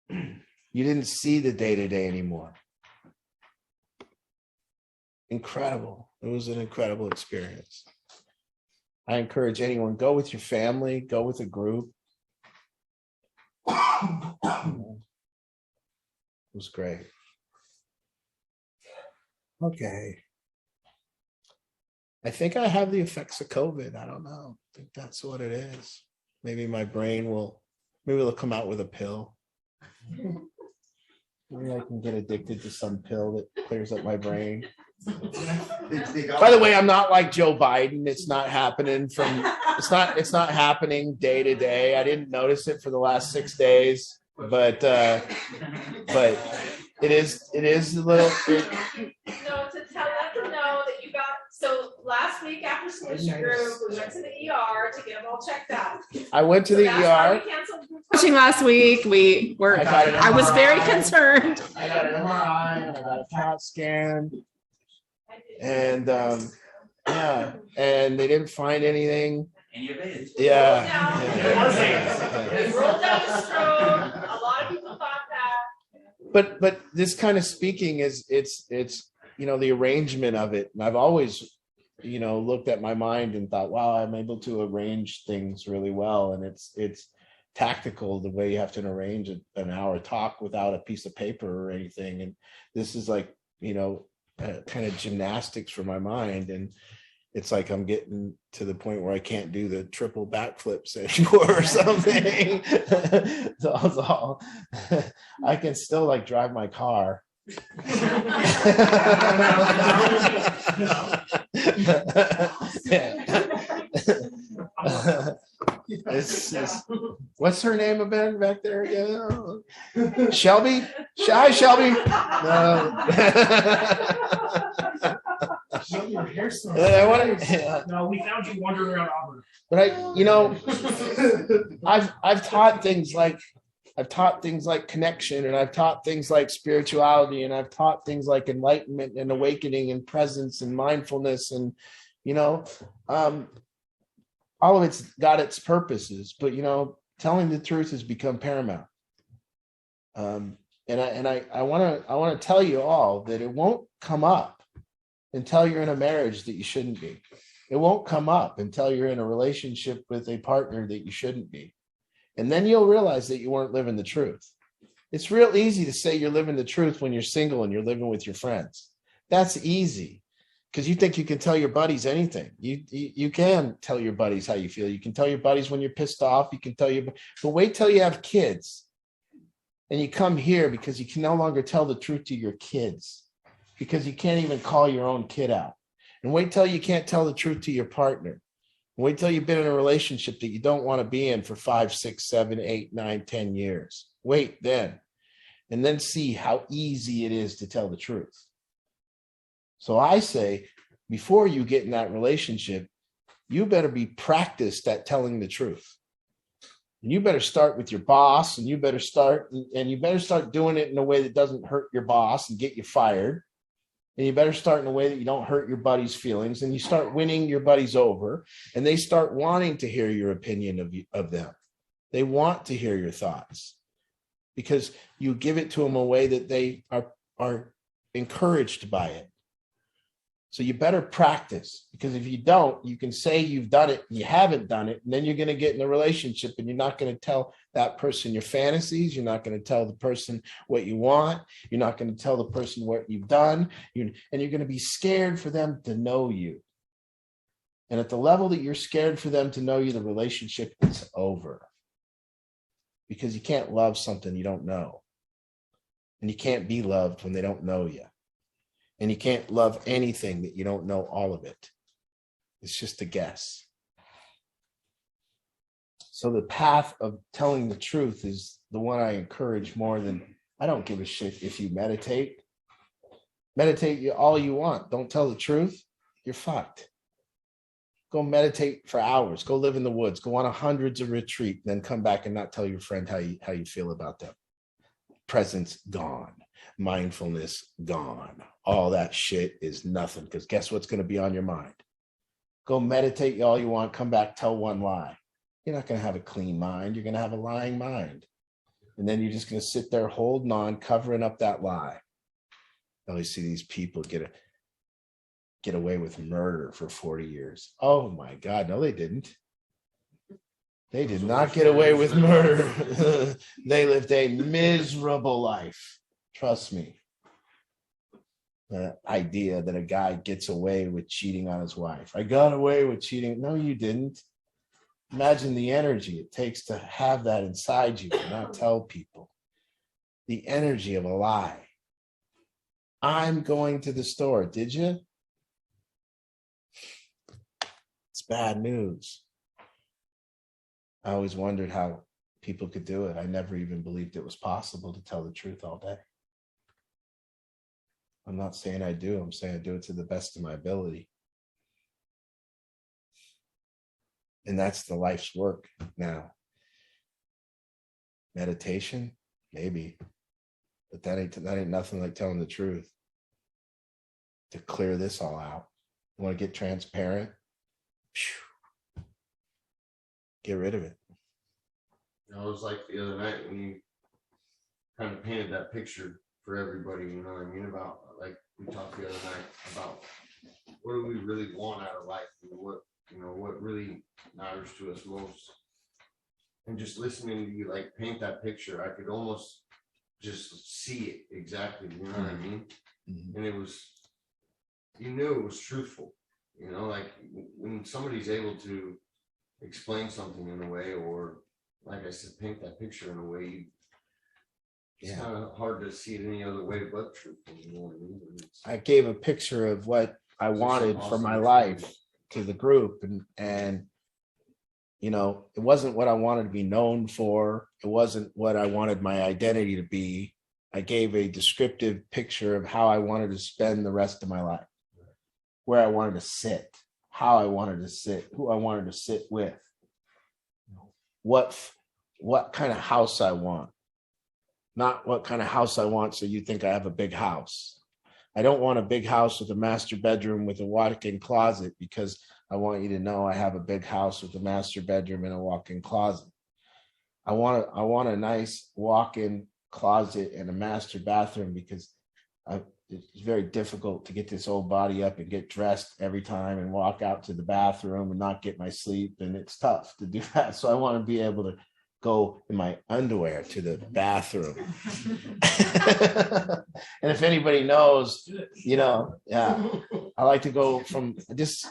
You didn't see the day-to-day anymore. Incredible. It was an incredible experience. I encourage anyone, go with your family, go with a group. It was great. Okay. I think I have the effects of COVID. I don't know. I think that's what it is. Maybe my brain will, maybe they'll come out with a pill. Maybe I can get addicted to some pill that clears up my brain. By the way, I'm not like Joe Biden. It's not happening it's not happening day to day. I didn't notice it for the last 6 days, but it is a little. No, to let them know that you got, so last week after Solution Group, we went to the ER to get them all checked out. I went to the That's why ER. we canceled group coaching last week. I was very concerned. I got an MRI and I got a CAT scan. And yeah, and they didn't find anything. Yeah. They rolled down a stroke. A lot of people thought that. But this kind of speaking is it's the arrangement of it. And I've always looked at my mind and thought, wow, I'm able to arrange things really well. And it's tactical the way you have to arrange an hour talk without a piece of paper or anything. And this is like, kind of gymnastics for my mind. And it's like I'm getting to the point where I can't do the triple backflips anymore or something. So I can still like drive my car. What's her name again back there again? Shelby? Hi, Shelby. Your hair so No, we found you wandering around Auburn. but I've taught things like connection, and I've taught things like spirituality, and I've taught things like enlightenment and awakening and presence and mindfulness, and all of it's got its purposes, but telling the truth has become paramount. And I want to tell you all that it won't come up until you're in a marriage that you shouldn't be. It won't come up until you're in a relationship with a partner that you shouldn't be. And then you'll realize that you weren't living the truth. It's real easy to say you're living the truth when you're single and you're living with your friends. That's easy because you think you can tell your buddies anything. You can tell your buddies how you feel. You can tell your buddies when you're pissed off. You can tell but wait till you have kids and you come here because you can no longer tell the truth to your kids because you can't even call your own kid out. And wait till you can't tell the truth to your partner. Wait till you've been in a relationship that you don't want to be in for 5, 6, 7, 8, 9, 10 years. Wait then. And then see how easy it is to tell the truth. So I say, before you get in that relationship, you better be practiced at telling the truth. And you better start with your boss, and you better start doing it in a way that doesn't hurt your boss and get you fired. And you better start in a way that you don't hurt your buddies' feelings, and you start winning your buddies over, and they start wanting to hear your opinion of them. They want to hear your thoughts because you give it to them a way that they are encouraged by it. So you better practice, because if you don't, you can say you've done it and you haven't done it. And then you're going to get in a relationship and you're not going to tell that person your fantasies. You're not going to tell the person what you want. You're not going to tell the person what you've done. And you're going to be scared for them to know you. And at the level that you're scared for them to know you, the relationship is over. Because you can't love something you don't know. And you can't be loved when they don't know you. And you can't love anything that you don't know all of it. It's just a guess. So the path of telling the truth is the one I encourage more than, I don't give a shit if you meditate. Meditate all you want. Don't tell the truth. You're fucked. Go meditate for hours. Go live in the woods. Go on hundreds of retreats. Then come back and not tell your friend how you feel about them. Presence gone. Mindfulness gone. All that shit is nothing, because guess what's going to be on your mind? Go meditate all you want, come back, tell one lie. You're not going to have a clean mind. You're going to have a lying mind. And then you're just going to sit there holding on, covering up that lie. I always see these people get away with murder for 40 years. Oh my God, no, they didn't. They did not get away with murder. They lived a miserable life. Trust me. The idea that a guy gets away with cheating on his wife. I got away with cheating. No, you didn't. Imagine the energy it takes to have that inside you and not tell people. The energy of a lie. I'm going to the store. Did you? It's bad news. I always wondered how people could do it. I never even believed it was possible to tell the truth all day. I'm not saying I do. I'm saying I do it to the best of my ability. And that's the life's work now. Meditation, maybe. But that ain't nothing like telling the truth. To clear this all out. You want to get transparent? Phew. Get rid of it. You know, it was like the other night when you kind of painted that picture for everybody, you know what I mean? About, like, we talked the other night about what do we really want out of life? What really matters to us most? And just listening to you, like, paint that picture, I could almost just see it exactly, you know what I mean? Mhm. And it was, you knew it was truthful, you know, like when somebody's able to explain something in a way, or like I said, paint that picture in a way, it's kind of hard to see it any other way but truthful, you know what I mean? I gave a picture of what I wanted for my life to the group, and you know, it wasn't what I wanted to be known for. It wasn't what I wanted my identity to be. I gave a descriptive picture of how I wanted to spend the rest of my life, where I wanted to sit, how I wanted to sit, who I wanted to sit with, what kind of house I want, not what kind of house I want so you think I have a big house. I don't want a big house with a master bedroom with a walk-in closet, because I want you to know I have a big house with a master bedroom and a walk-in closet. I want a nice walk-in closet and a master bathroom, because it's very difficult to get this old body up and get dressed every time and walk out to the bathroom and not get my sleep. And it's tough to do that. So I want to be able to go in my underwear to the bathroom. And if anybody knows, you know, yeah, I like to go from just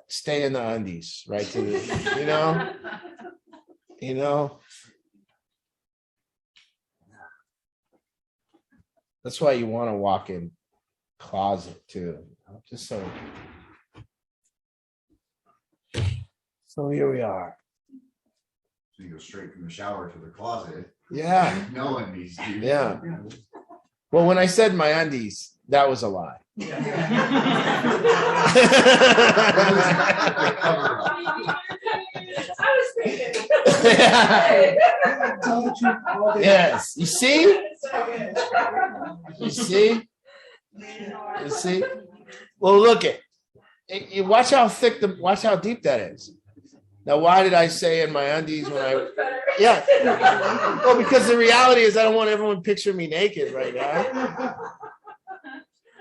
stay in the undies, right to the, you know. That's why you want to walk in closet too. Just so here we are. So you go straight from the shower to the closet. Yeah. No undies, dude. Yeah. Well, when I said my undies, that was a lie. Yes. You see? You see? You see? Well, look it. Watch how deep that is. Now, why did I say in my undies when I? Yeah. Well, because the reality is I don't want everyone to picture me naked right now.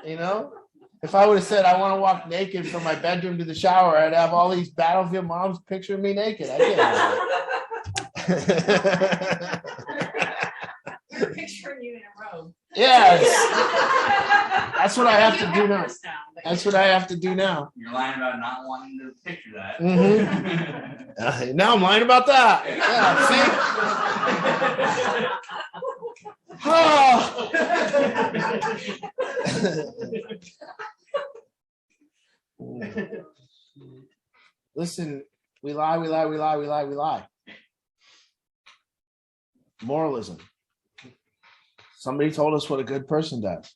You know, if I would have said I want to walk naked from my bedroom to the shower, I'd have all these Battlefield moms picturing me naked. I can't. Picturing you in a robe. Yes. That's what I have to do now. That's what I have to do now. You're lying about not wanting to picture that. Mm-hmm. Now I'm lying about that. Yeah, see? Listen, we lie. Moralism. Somebody told us what a good person does.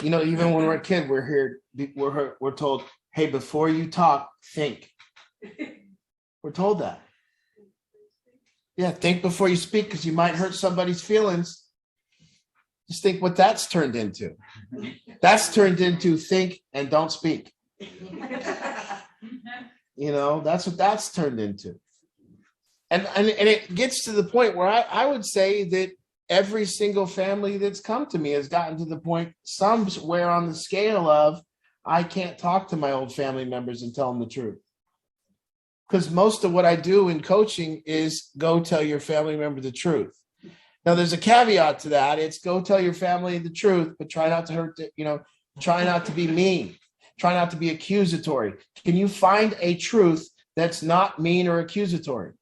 You know, even when we're a kid, we're told, hey, before you talk, think. We're told that. Yeah, think before you speak, because you might hurt somebody's feelings. Just think what that's turned into. That's turned into think and don't speak. You know, that's what that's turned into. And it gets to the point where I would say that every single family that's come to me has gotten to the point somewhere on the scale of I can't talk to my old family members and tell them the truth. Because most of what I do in coaching is go tell your family member the truth. Now, there's a caveat to that. It's go tell your family the truth, but try not to hurt, try not to be mean. Try not to be accusatory. Can you find a truth that's not mean or accusatory?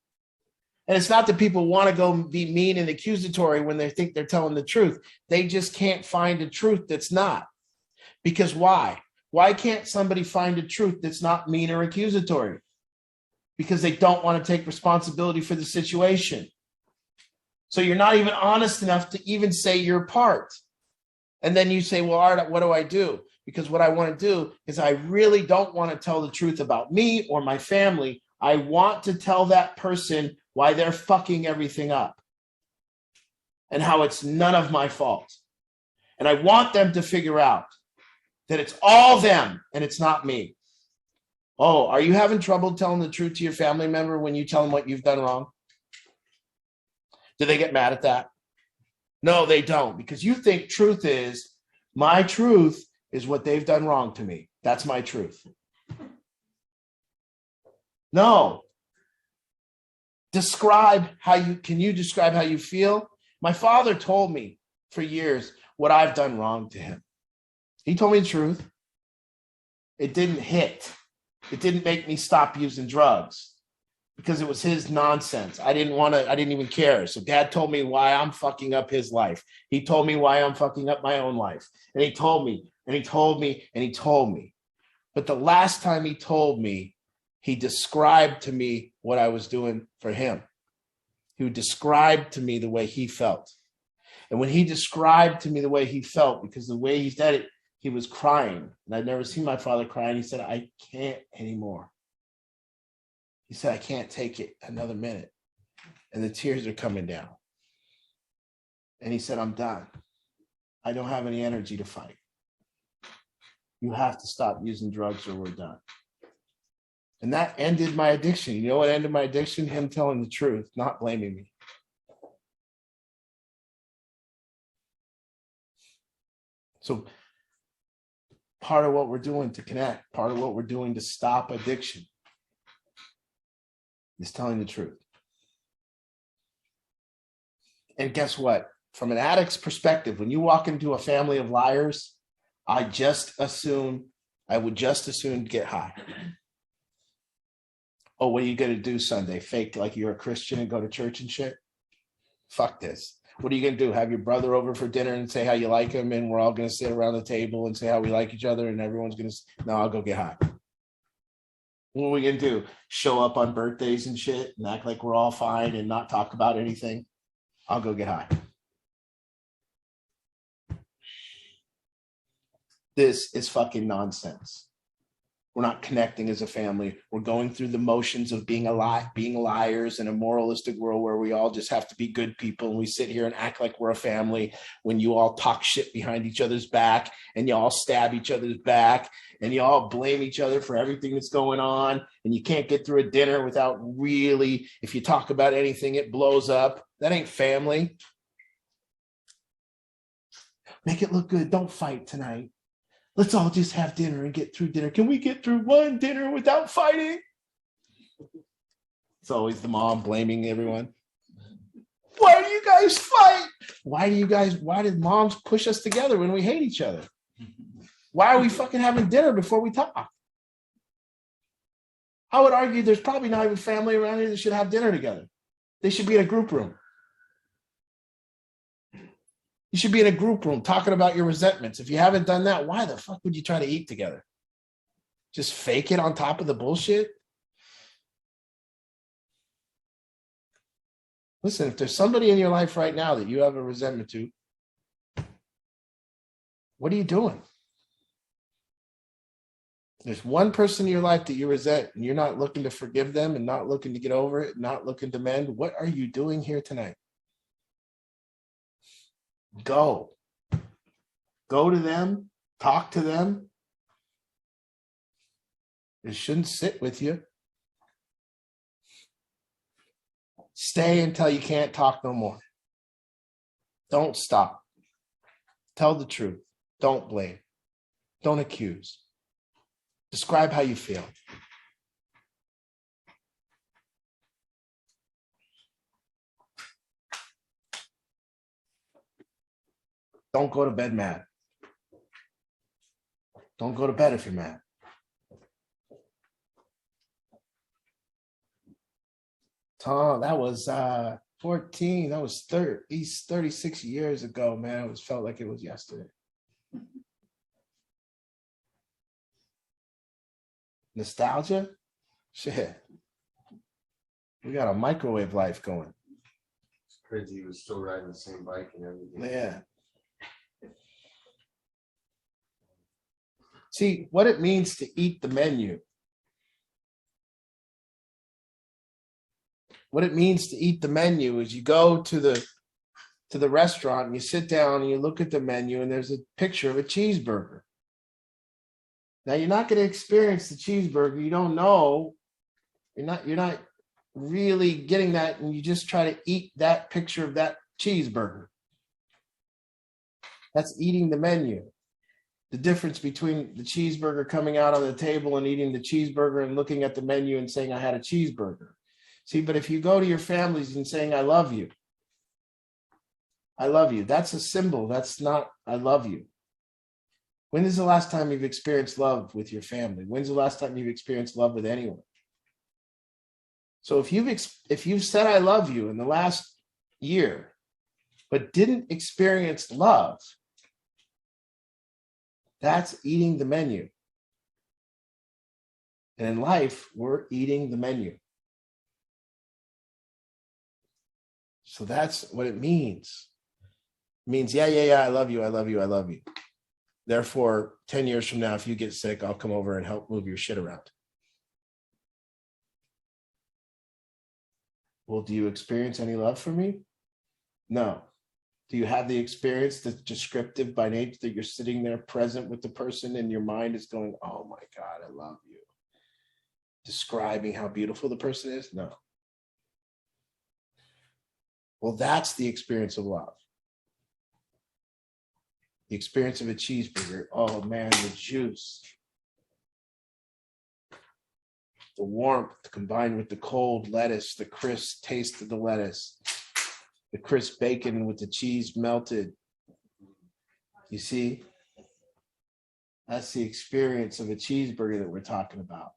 And it's not that people want to go be mean and accusatory when they think they're telling the truth. They just can't find a truth that's not. Because why? Why can't somebody find a truth that's not mean or accusatory? Because they don't want to take responsibility for the situation. So you're not even honest enough to even say your part. And then you say, well, Art, what do I do? Because what I want to do is I really don't want to tell the truth about me or my family. I want to tell that person why they're fucking everything up and how it's none of my fault. And I want them to figure out that it's all them and it's not me. Oh, are you having trouble telling the truth to your family member when you tell them what you've done wrong? Do they get mad at that? No, they don't, because you think truth is, my truth is what they've done wrong to me. That's my truth. No. Can you describe how you feel? My father told me for years what I've done wrong to him. He told me the truth. It didn't hit. It didn't make me stop using drugs because it was his nonsense. I didn't even care. So Dad told me why I'm fucking up his life. He told me why I'm fucking up my own life. And he told me, and he told me, and he told me. But the last time he told me, he described to me what I was doing for him. He described to me the way he felt. And when he described to me the way he felt, because the way he said it, he was crying. And I'd never seen my father cry. And he said, I can't anymore. He said, I can't take it another minute. And the tears are coming down. And he said, I'm done. I don't have any energy to fight. You have to stop using drugs or we're done. And that ended my addiction. You know what ended my addiction? Him telling the truth, not blaming me. So part of what we're doing to connect, part of what we're doing to stop addiction is telling the truth. And guess what? From an addict's perspective, when you walk into a family of liars, I would just as soon get high. Oh, what are you going to do Sunday? Fake like you're a Christian and go to church and shit? Fuck this. What are you going to do? Have your brother over for dinner and say how you like him, and we're all going to sit around the table and say how we like each other, and everyone's going to, no, I'll go get high. What are we going to do? Show up on birthdays and shit and act like we're all fine and not talk about anything? I'll go get high. This is fucking nonsense. We're not connecting as a family. We're going through the motions of being liars in a moralistic world where we all just have to be good people. And we sit here and act like we're a family when you all talk shit behind each other's back and you all stab each other's back and you all blame each other for everything that's going on. And you can't get through a dinner without really, if you talk about anything, it blows up. That ain't family. Make it look good. Don't fight tonight. Let's all just have dinner and get through dinner. Can we get through one dinner without fighting? It's always the mom blaming everyone. Why do you guys fight? Why did moms push us together when we hate each other? Why are we fucking having dinner before we talk? I would argue there's probably not even family around here that should have dinner together. They should be in a group room. You should be in a group room talking about your resentments. If you haven't done that, why the fuck would you try to eat together? Just fake it on top of the bullshit? Listen, if there's somebody in your life right now that you have a resentment to, what are you doing? There's one person in your life that you resent and you're not looking to forgive them and not looking to get over it, not looking to mend. What are you doing here tonight? Go to them, talk to them. It shouldn't sit with you. Stay until you can't talk no more. Don't stop. Tell the truth. Don't blame. Don't accuse. Describe how you feel. Don't go to bed mad. Don't go to bed if you're mad. Tom, that was 14. That was 36 years ago, man. It felt like it was yesterday. Nostalgia? Shit. We got a microwave life going. It's crazy he was still riding the same bike and everything. Yeah. See, what it means to eat the menu. What it means to eat the menu is you go to the restaurant and you sit down and you look at the menu and there's a picture of a cheeseburger. Now you're not going to experience the cheeseburger. You don't know. You're not really getting that, and you just try to eat that picture of that cheeseburger. That's eating the menu. The difference between the cheeseburger coming out on the table and eating the cheeseburger and looking at the menu and saying, I had a cheeseburger. See, but if you go to your families and saying, I love you, that's a symbol. That's not, I love you. When is the last time you've experienced love with your family? When's the last time you've experienced love with anyone? So if you've said, I love you in the last year, but didn't experience love, that's eating the menu. And in life, we're eating the menu. So that's what it means. It means, yeah, I love you, I love you, I love you. Therefore, 10 years from now, if you get sick, I'll come over and help move your shit around. Well, do you experience any love for me? No. Do you have the experience that's descriptive by nature, that you're sitting there present with the person and your mind is going, oh my God, I love you. Describing how beautiful the person is? No. Well, that's the experience of love. The experience of a cheeseburger. Oh man, the juice. The warmth combined with the cold lettuce, the crisp taste of the lettuce, the crisp bacon with the cheese melted. You see? That's the experience of a cheeseburger that we're talking about.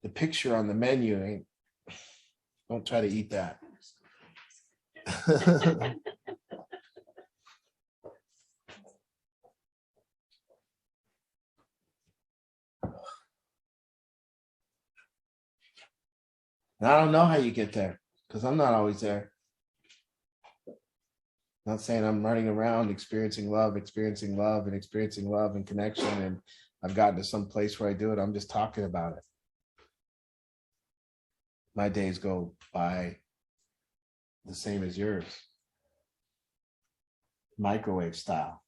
The picture on the menu ain't, don't try to eat that. And I don't know how you get there because I'm not always there. Not saying I'm running around experiencing love and experiencing love and connection, and I've gotten to some place where I do it. I'm just talking about it. My days go by the same as yours. Microwave style,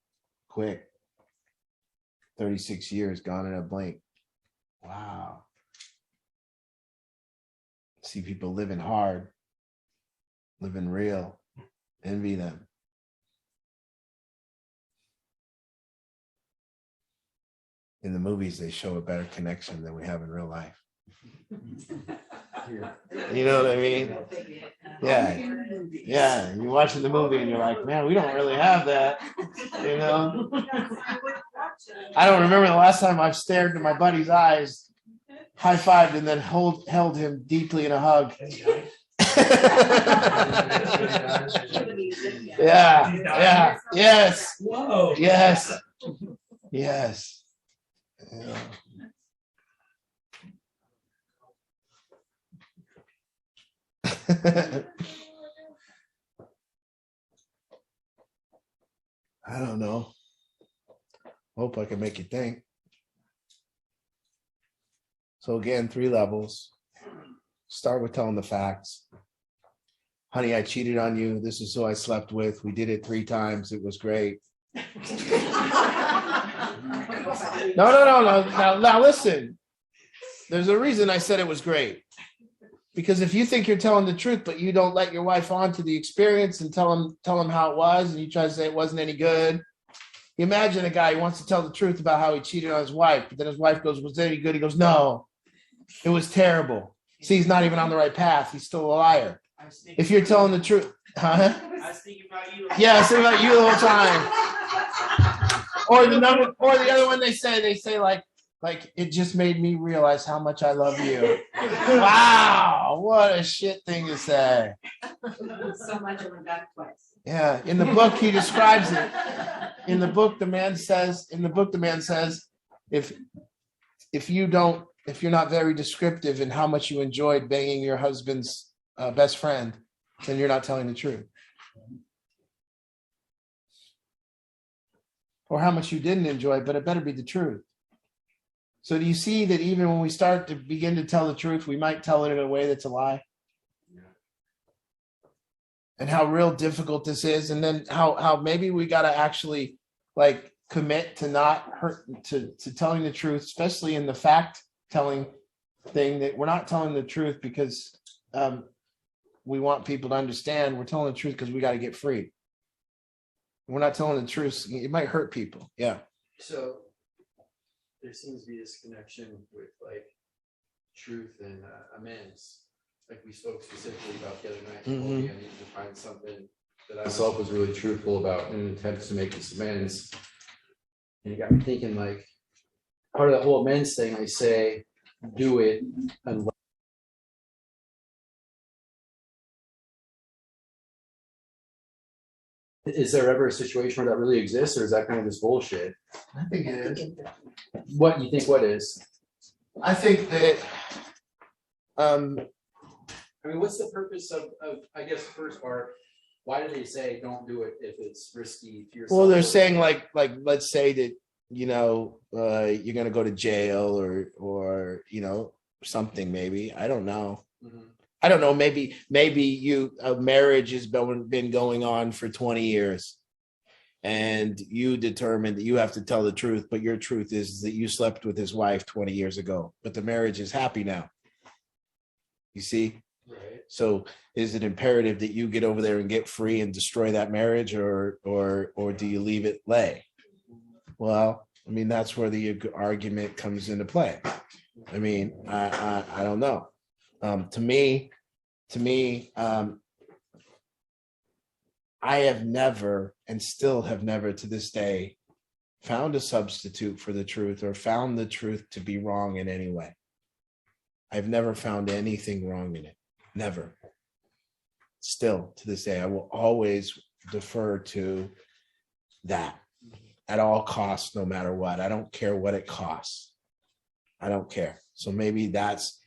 quick. 36 years gone in a blink. Wow. See people living hard, living real, envy them. In the movies, they show a better connection than we have in real life. You know what I mean? Yeah. You're watching the movie and you're like, man, we don't really have that. You know? I don't remember the last time I've stared into my buddy's eyes, high-fived, and then held him deeply in a hug. Yeah. Yes. Whoa. Yes. Yeah. I don't know. Hope I can make you think. So again, 3 levels. Start with telling the facts. Honey, I cheated on you. This is who I slept with. We did it 3 times. It was great. No. Now listen. There's a reason I said it was great. Because if you think you're telling the truth, but you don't let your wife on to the experience and tell him how it was, and you try to say it wasn't any good. You imagine a guy who wants to tell the truth about how he cheated on his wife, but then his wife goes, was it any good? He goes, no, it was terrible. See, he's not even on the right path. He's still a liar. If you're telling the truth, huh? I was thinking about you. Yeah, I was thinking about you the whole time. or the number, or the other one they say like it just made me realize how much I love you. Wow, what a shit thing to say. So much I went back twice. Yeah, in the book he describes it. In the book, the man says, if you're not very descriptive in how much you enjoyed banging your husband's best friend, then you're not telling the truth. Or how much you didn't enjoy, but it better be the truth. So do you see that even when we start to begin to tell the truth, we might tell it in a way that's a lie? And how real difficult this is, and then how maybe we got to actually like commit to not hurt, to telling the truth, especially in the fact telling thing, that we're not telling the truth because we want people to understand. We're telling the truth because we got to get free. We're not telling the truth. It might hurt people. Yeah. So there seems to be this connection with like truth and amends. Like we spoke specifically about the other night. Mhm. I needed to find something that I myself was really truthful about in an attempt to make this amends. And it got me thinking, like, part of the whole amends thing, I say, do it unless. Is there ever a situation where that really exists, or is that kind of just bullshit? I think it is. What you think? What is? I think that I mean, what's the purpose of I guess the first part, why do they say don't do it if it's risky to yourself? well, they're saying like let's say that you're gonna go to jail or something, maybe. I don't know. Mhm. I don't know. Maybe a marriage has been going on for 20 years, and you determine that you have to tell the truth, but your truth is that you slept with his wife 20 years ago, but the marriage is happy now. You see? Right. So is it imperative that you get over there and get free and destroy that marriage, or do you leave it lay? Well, I mean, that's where the argument comes into play. I mean, I don't know. To me, I have never, and still have never to this day, found a substitute for the truth or found the truth to be wrong in any way. I've never found anything wrong in it. Never. Still to this day, I will always defer to that at all costs, no matter what. I don't care what it costs. I don't care. So maybe that's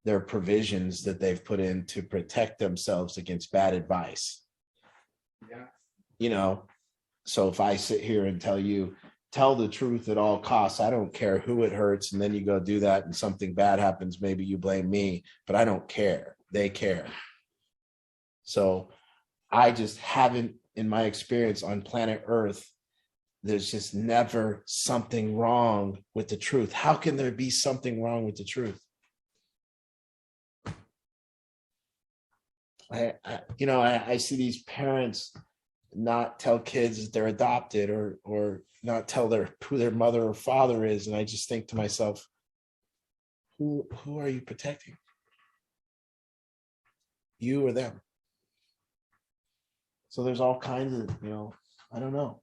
their provisions that they've put in to protect themselves against bad advice. Yeah. So if I sit here and tell the truth at all costs, I don't care who it hurts, and then you go do that and something bad happens, maybe you blame me, but I don't care. They care. So I just haven't, in my experience on planet Earth, there's just never something wrong with the truth. How can there be something wrong with the truth? I see these parents not tell kids that they're adopted or not tell who their mother or father is. And I just think to myself, who are you protecting? You or them? So there's all kinds of, I don't know.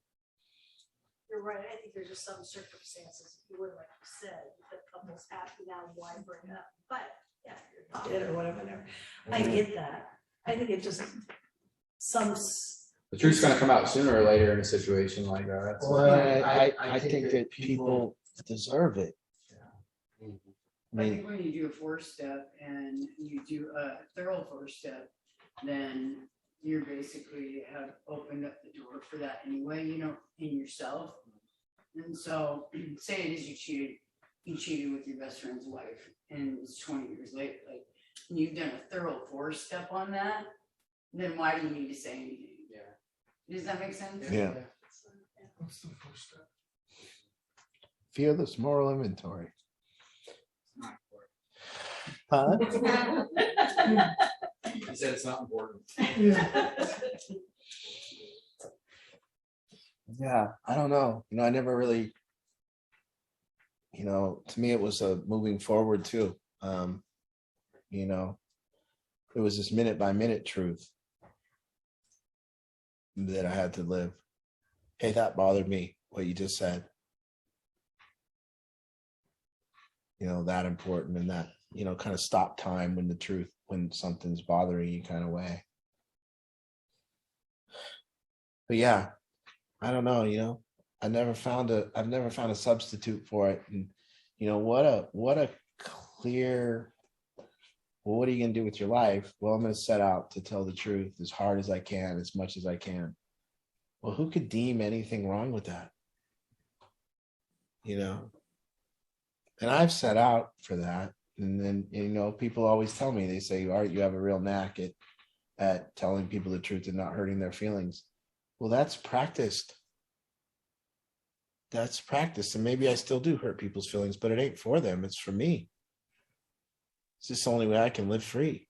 You're right. I think there's just some circumstances, if you would, like you said, that couples happy now, why bring it up? But yeah, if you're adopted or whatever. I get that. I think it just The truth's gonna come out sooner or later in a situation like that. Well, I think that people deserve it. I think when you do a 4-step and you do a thorough 4-step, then you're basically have opened up the door for that anyway, in yourself. And so say it is you cheated with your best friend's wife and it's 20 years later, like, and you've done a thorough 4-step on that, then why do you need to say anything? Yeah. Does that make sense? Yeah. What's the first step? Fearless moral inventory. Huh? He said it's not important. Yeah, I don't know. I never really, to me, it was a moving forward too. It was this minute by minute truth that I had to live. Hey, that bothered me. what you just said. You know, that important, and that, you know, kind of stop time when something's bothering you kind of way. But yeah, I don't know, you know, I've never found a substitute for it. And you know, what a clear, well, what are you going to do with your life? Well, I'm going to set out to tell the truth as hard as I can, as much as I can. Well, who could deem anything wrong with that? You know, and I've set out for that. And then, you know, people always tell me, they say, Art, you have a real knack at telling people the truth and not hurting their feelings. Well, that's practiced. That's practice. And maybe I still do hurt people's feelings, but it ain't for them. It's for me. It's just the only way I can live free.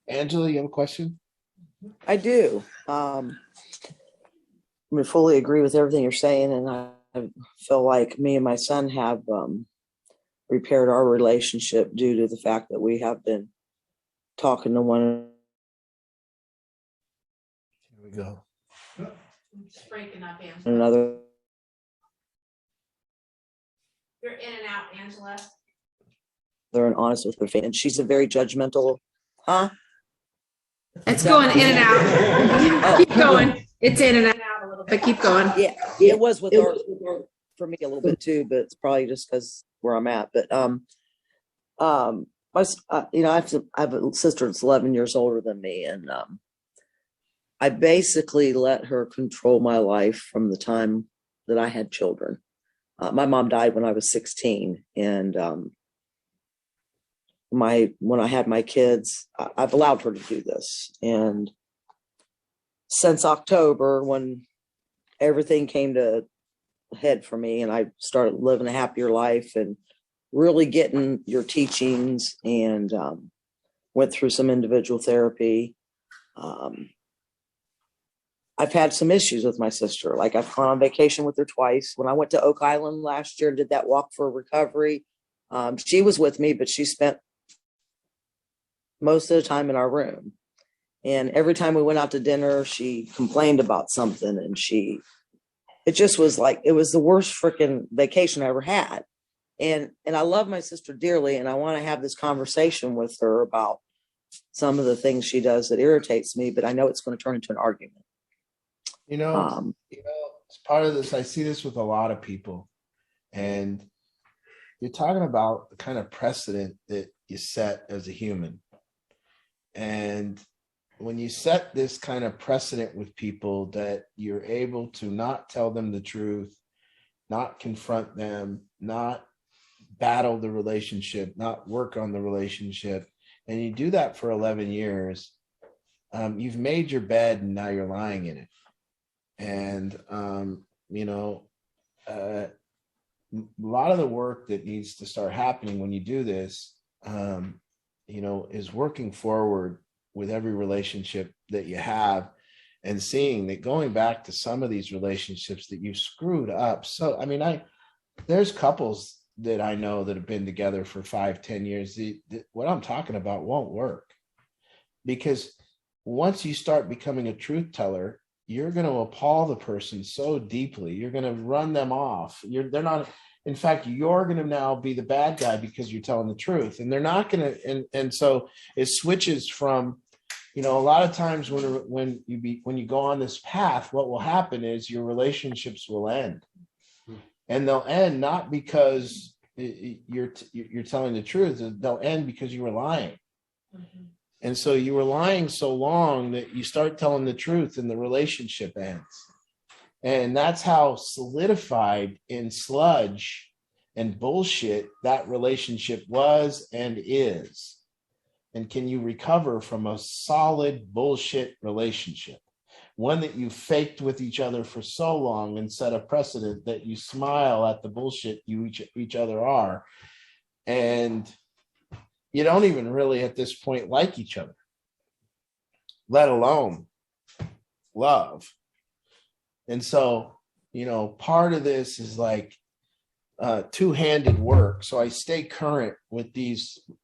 Angela, you have a question? I do. I fully agree with everything you're saying, and I feel like me and my son have repaired our relationship due to the fact that we have been talking to one. Here we go. Just breaking up, Angela. Another. You're in and out, Angela. They're honest with their family, and she's a very judgmental. Huh? It's going in and out. Keep going. It's in and out a little bit. Keep going. Yeah, it was with her for me a little bit too, but it's probably just because where I'm at. But you know, I have a sister that's 11 years older than me, and I basically let her control my life from the time that I had children. My mom died when I was 16, and when I had my kids, I've allowed her to do this. And since October, when everything came to a head for me and I started living a happier life and really getting your teachings, and went through some individual therapy, I've had some issues with my sister. Like, I've gone on vacation with her twice. When I went to Oak Island last year and did that walk for recovery, she was with me, but she spent most of the time in our room. And every time we went out to dinner, she complained about something, and it just was like, it was the worst freaking vacation I ever had. And I love my sister dearly, and I want to have this conversation with her about some of the things she does that irritates me, but I know it's going to turn into an argument. You know, it's part of this. I see this with a lot of people, and you're talking about the kind of precedent that you set as a human. And when you set this kind of precedent with people, that you're able to not tell them the truth, not confront them, not battle the relationship, not work on the relationship, and you do that for 11 years, you've made your bed and now you're lying in it. And, you know, a lot of the work that needs to start happening when you do this, you know, is working forward with every relationship that you have, and seeing that going back to some of these relationships that you've screwed up. So, I mean, there's couples that I know that have been together for 5-10 years. What I'm talking about won't work, because once you start becoming a truth teller, you're going to appall the person so deeply. You're going to run them off. They're not. In fact, you're going to now be the bad guy because you're telling the truth, and they're not going to. And so it switches from, you know, a lot of times when you go on this path, what will happen is your relationships will end, and they'll end not because you're telling the truth. They'll end because you were lying. Mm-hmm. And so you were lying so long that you start telling the truth and the relationship ends. And that's how solidified in sludge and bullshit that relationship was and is. And can you recover from a solid bullshit relationship? One that you faked with each other for so long and set a precedent that you smile at the bullshit you each other are. And you don't even really at this point like each other, let alone love. And so, you know, part of this is like, two-handed work. So I stay current with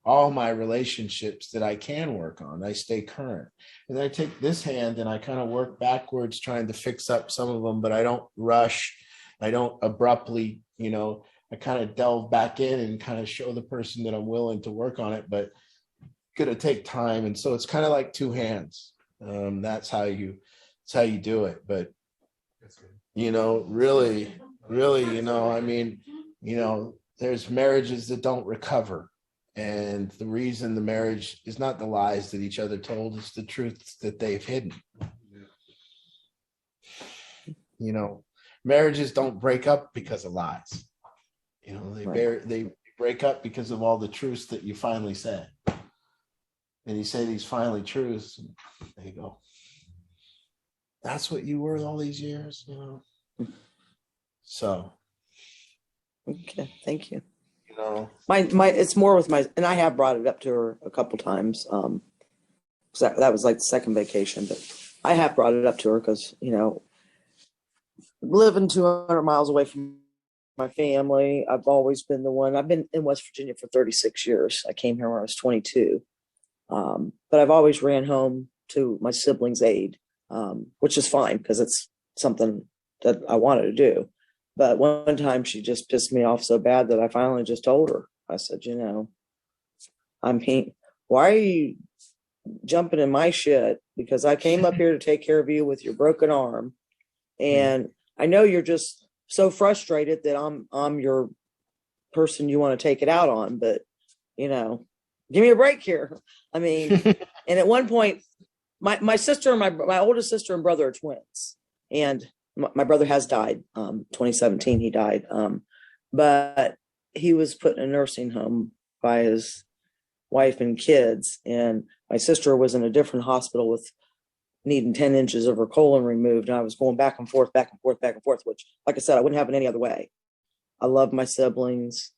all my relationships that I can work on. I stay current. And I take this hand and I kind of work backwards trying to fix up some of them, but I don't rush. I don't abruptly, I kind of delve back in and kind of show the person that I'm willing to work on it, but gonna take time. And so it's kind of like two hands. That's how you do it. But really, there's marriages that don't recover. And the reason the marriage is not the lies that each other told, it's the truths that they've hidden. Marriages don't break up because of lies. They break up because of all the truths that you finally said. And you say these finally truths, and they go, that's what you were all these years, So. Okay, thank you. My it's more with and I have brought it up to her a couple times. That was like the second vacation, but I have brought it up to her because, living 200 miles away from my family, I've always been the one. I've been in West Virginia for 36 years. I came here when I was 22. But I've always ran home to my siblings' aid, which is fine because it's something that I wanted to do. But one time she just pissed me off so bad that I finally just told her. I said, why are you jumping in my shit? Because I came up here to take care of you with your broken arm. And I know you're just so frustrated that I'm your person you want to take it out on, but give me a break here. And at one point, my sister and my oldest sister and brother are twins, and my brother has died. 2017, he died. But he was put in a nursing home by his wife and kids, and my sister was in a different hospital with needing 10 inches of her colon removed, and I was going back and forth, which, like I said, I wouldn't have it any other way. I love my siblings.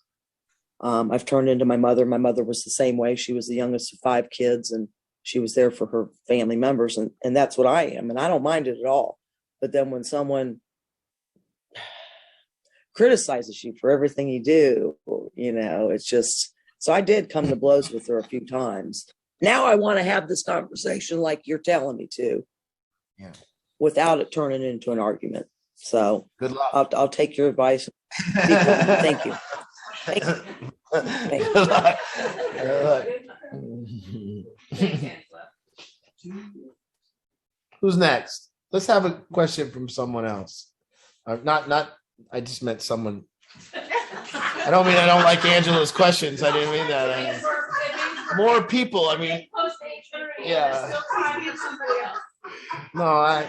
I've turned into my mother. My mother was the same way. She was the youngest of 5 kids, and she was there for her family members. And that's what I am. And I don't mind it at all. But then when someone criticizes you for everything you do, it's just, so I did come to blows with her a few times. Now I want to have this conversation like you're telling me to, without it turning into an argument. So good luck. I'll take your advice. Thank you. Thank you. Good luck. Who's next? Let's have a question from someone else. Not. I just meant someone. I don't mean I don't like Angela's questions. I didn't mean that. More people. Yeah. No,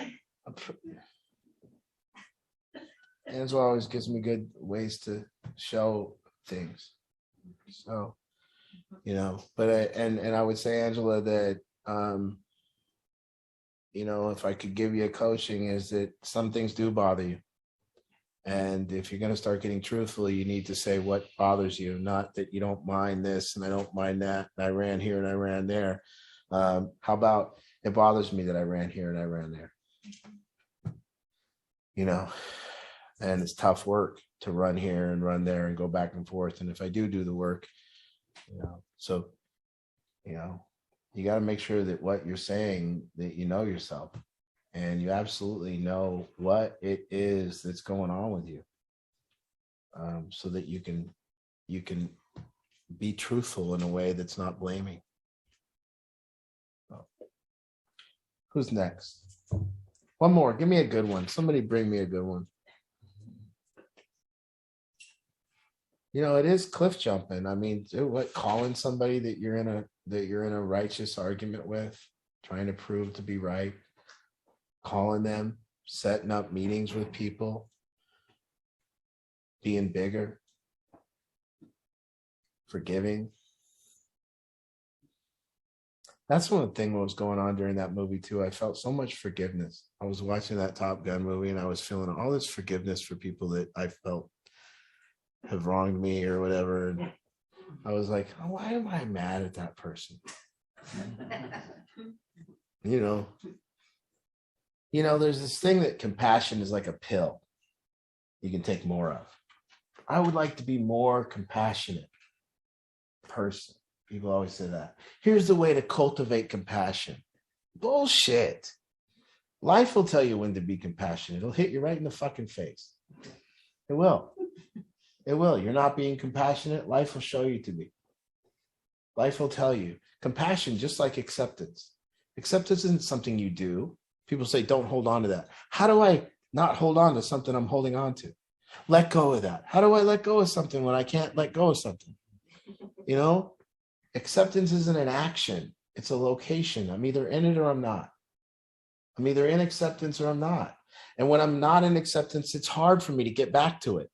Angela always gives me good ways to show things. So, but I would say, Angela, that if I could give you a coaching, is that some things do bother you. And if you're going to start getting truthful, you need to say what bothers you, not that you don't mind this and I don't mind that. And I ran here and I ran there. How about it bothers me that I ran here and I ran there? And it's tough work to run here and run there and go back and forth. And if I do the work, you got to make sure that what you're saying, that you know yourself and you absolutely know what it is that's going on with you, so that you can be truthful in a way that's not blaming. Who's next? One more. Give me a good one. Somebody bring me a good one. It is cliff jumping. Calling somebody that you're in a righteous argument with, trying to prove to be right, calling them, setting up meetings with people, being bigger, forgiving. That's one thing that was going on during that movie too. I felt so much forgiveness. I was watching that Top Gun movie and I was feeling all this forgiveness for people that I felt have wronged me or whatever. And I was like, oh, why am I mad at that person? There's this thing that compassion is like a pill you can take more of. I would like to be more compassionate person. People always say that. Here's the way to cultivate compassion. Bullshit. Life will tell you when to be compassionate. It'll hit you right in the fucking face. It will. It will. You're not being compassionate. Life will show you to be. Life will tell you. Compassion, just like acceptance. Acceptance isn't something you do. People say, don't hold on to that. How do I not hold on to something I'm holding on to? Let go of that. How do I let go of something when I can't let go of something? You know, acceptance isn't an action. It's a location. I'm either in it or I'm not. I'm either in acceptance or I'm not. And when I'm not in acceptance, it's hard for me to get back to it.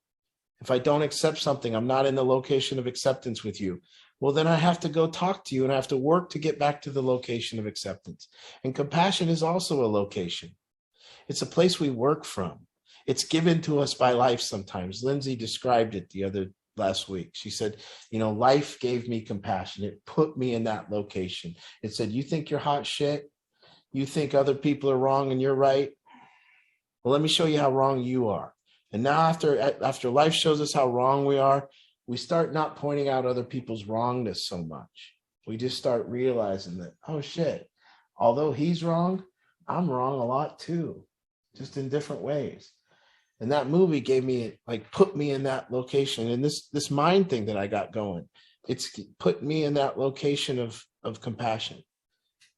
If I don't accept something, I'm not in the location of acceptance with you. Well, then I have to go talk to you and I have to work to get back to the location of acceptance. And compassion is also a location. It's a place we work from. It's given to us by life sometimes. Lindsay described it last week. She said, you know, life gave me compassion. It put me in that location. It said, you think you're hot shit? You think other people are wrong and you're right? Well, let me show you how wrong you are. And now after life shows us how wrong we are, we start not pointing out other people's wrongness so much. We just start realizing that, oh shit, although he's wrong, I'm wrong a lot too, just in different ways. And that movie gave me, like, put me in that location. And this mind thing that I got going, it's put me in that location of compassion.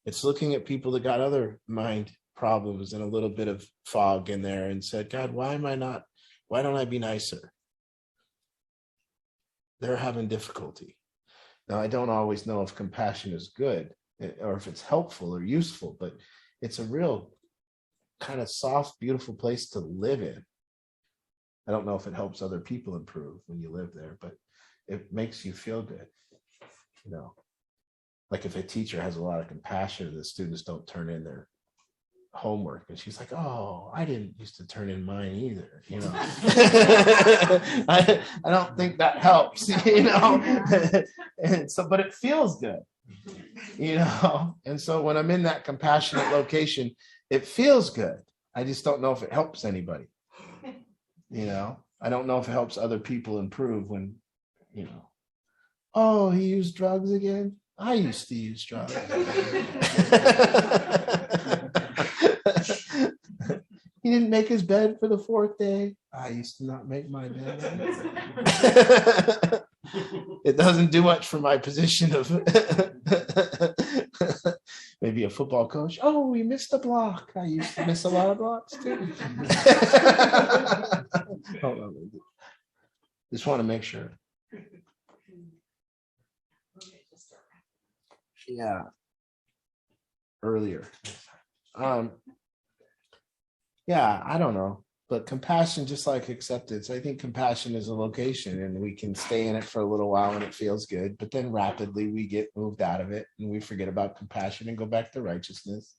It's looking at people that got other mind problems and a little bit of fog in there and said, God, why don't I be nicer? They're having difficulty. Now, I don't always know if compassion is good or if it's helpful or useful, but it's a real kind of soft, beautiful place to live in. I don't know if it helps other people improve when you live there, but it makes you feel good. You know, like if a teacher has a lot of compassion, the students don't turn in their homework, and she's like, oh, I didn't used to turn in mine either, you know. I don't think that helps, you know. And so, but it feels good, you know. And so when I'm in that compassionate location, it feels good. I just don't know if it helps anybody, you know. I don't know if it helps other people improve when, you know, oh, he used drugs again. I used to use drugs. He didn't make his bed for the 4th day. I used to not make my bed. It doesn't do much for my position of maybe a football coach. Oh, we missed a block. I used to miss a lot of blocks too. Hold on. Just want to make sure. Yeah. Earlier. Yeah, I don't know. But compassion, just like acceptance, I think compassion is a location and we can stay in it for a little while and it feels good. But then rapidly we get moved out of it and we forget about compassion and go back to righteousness.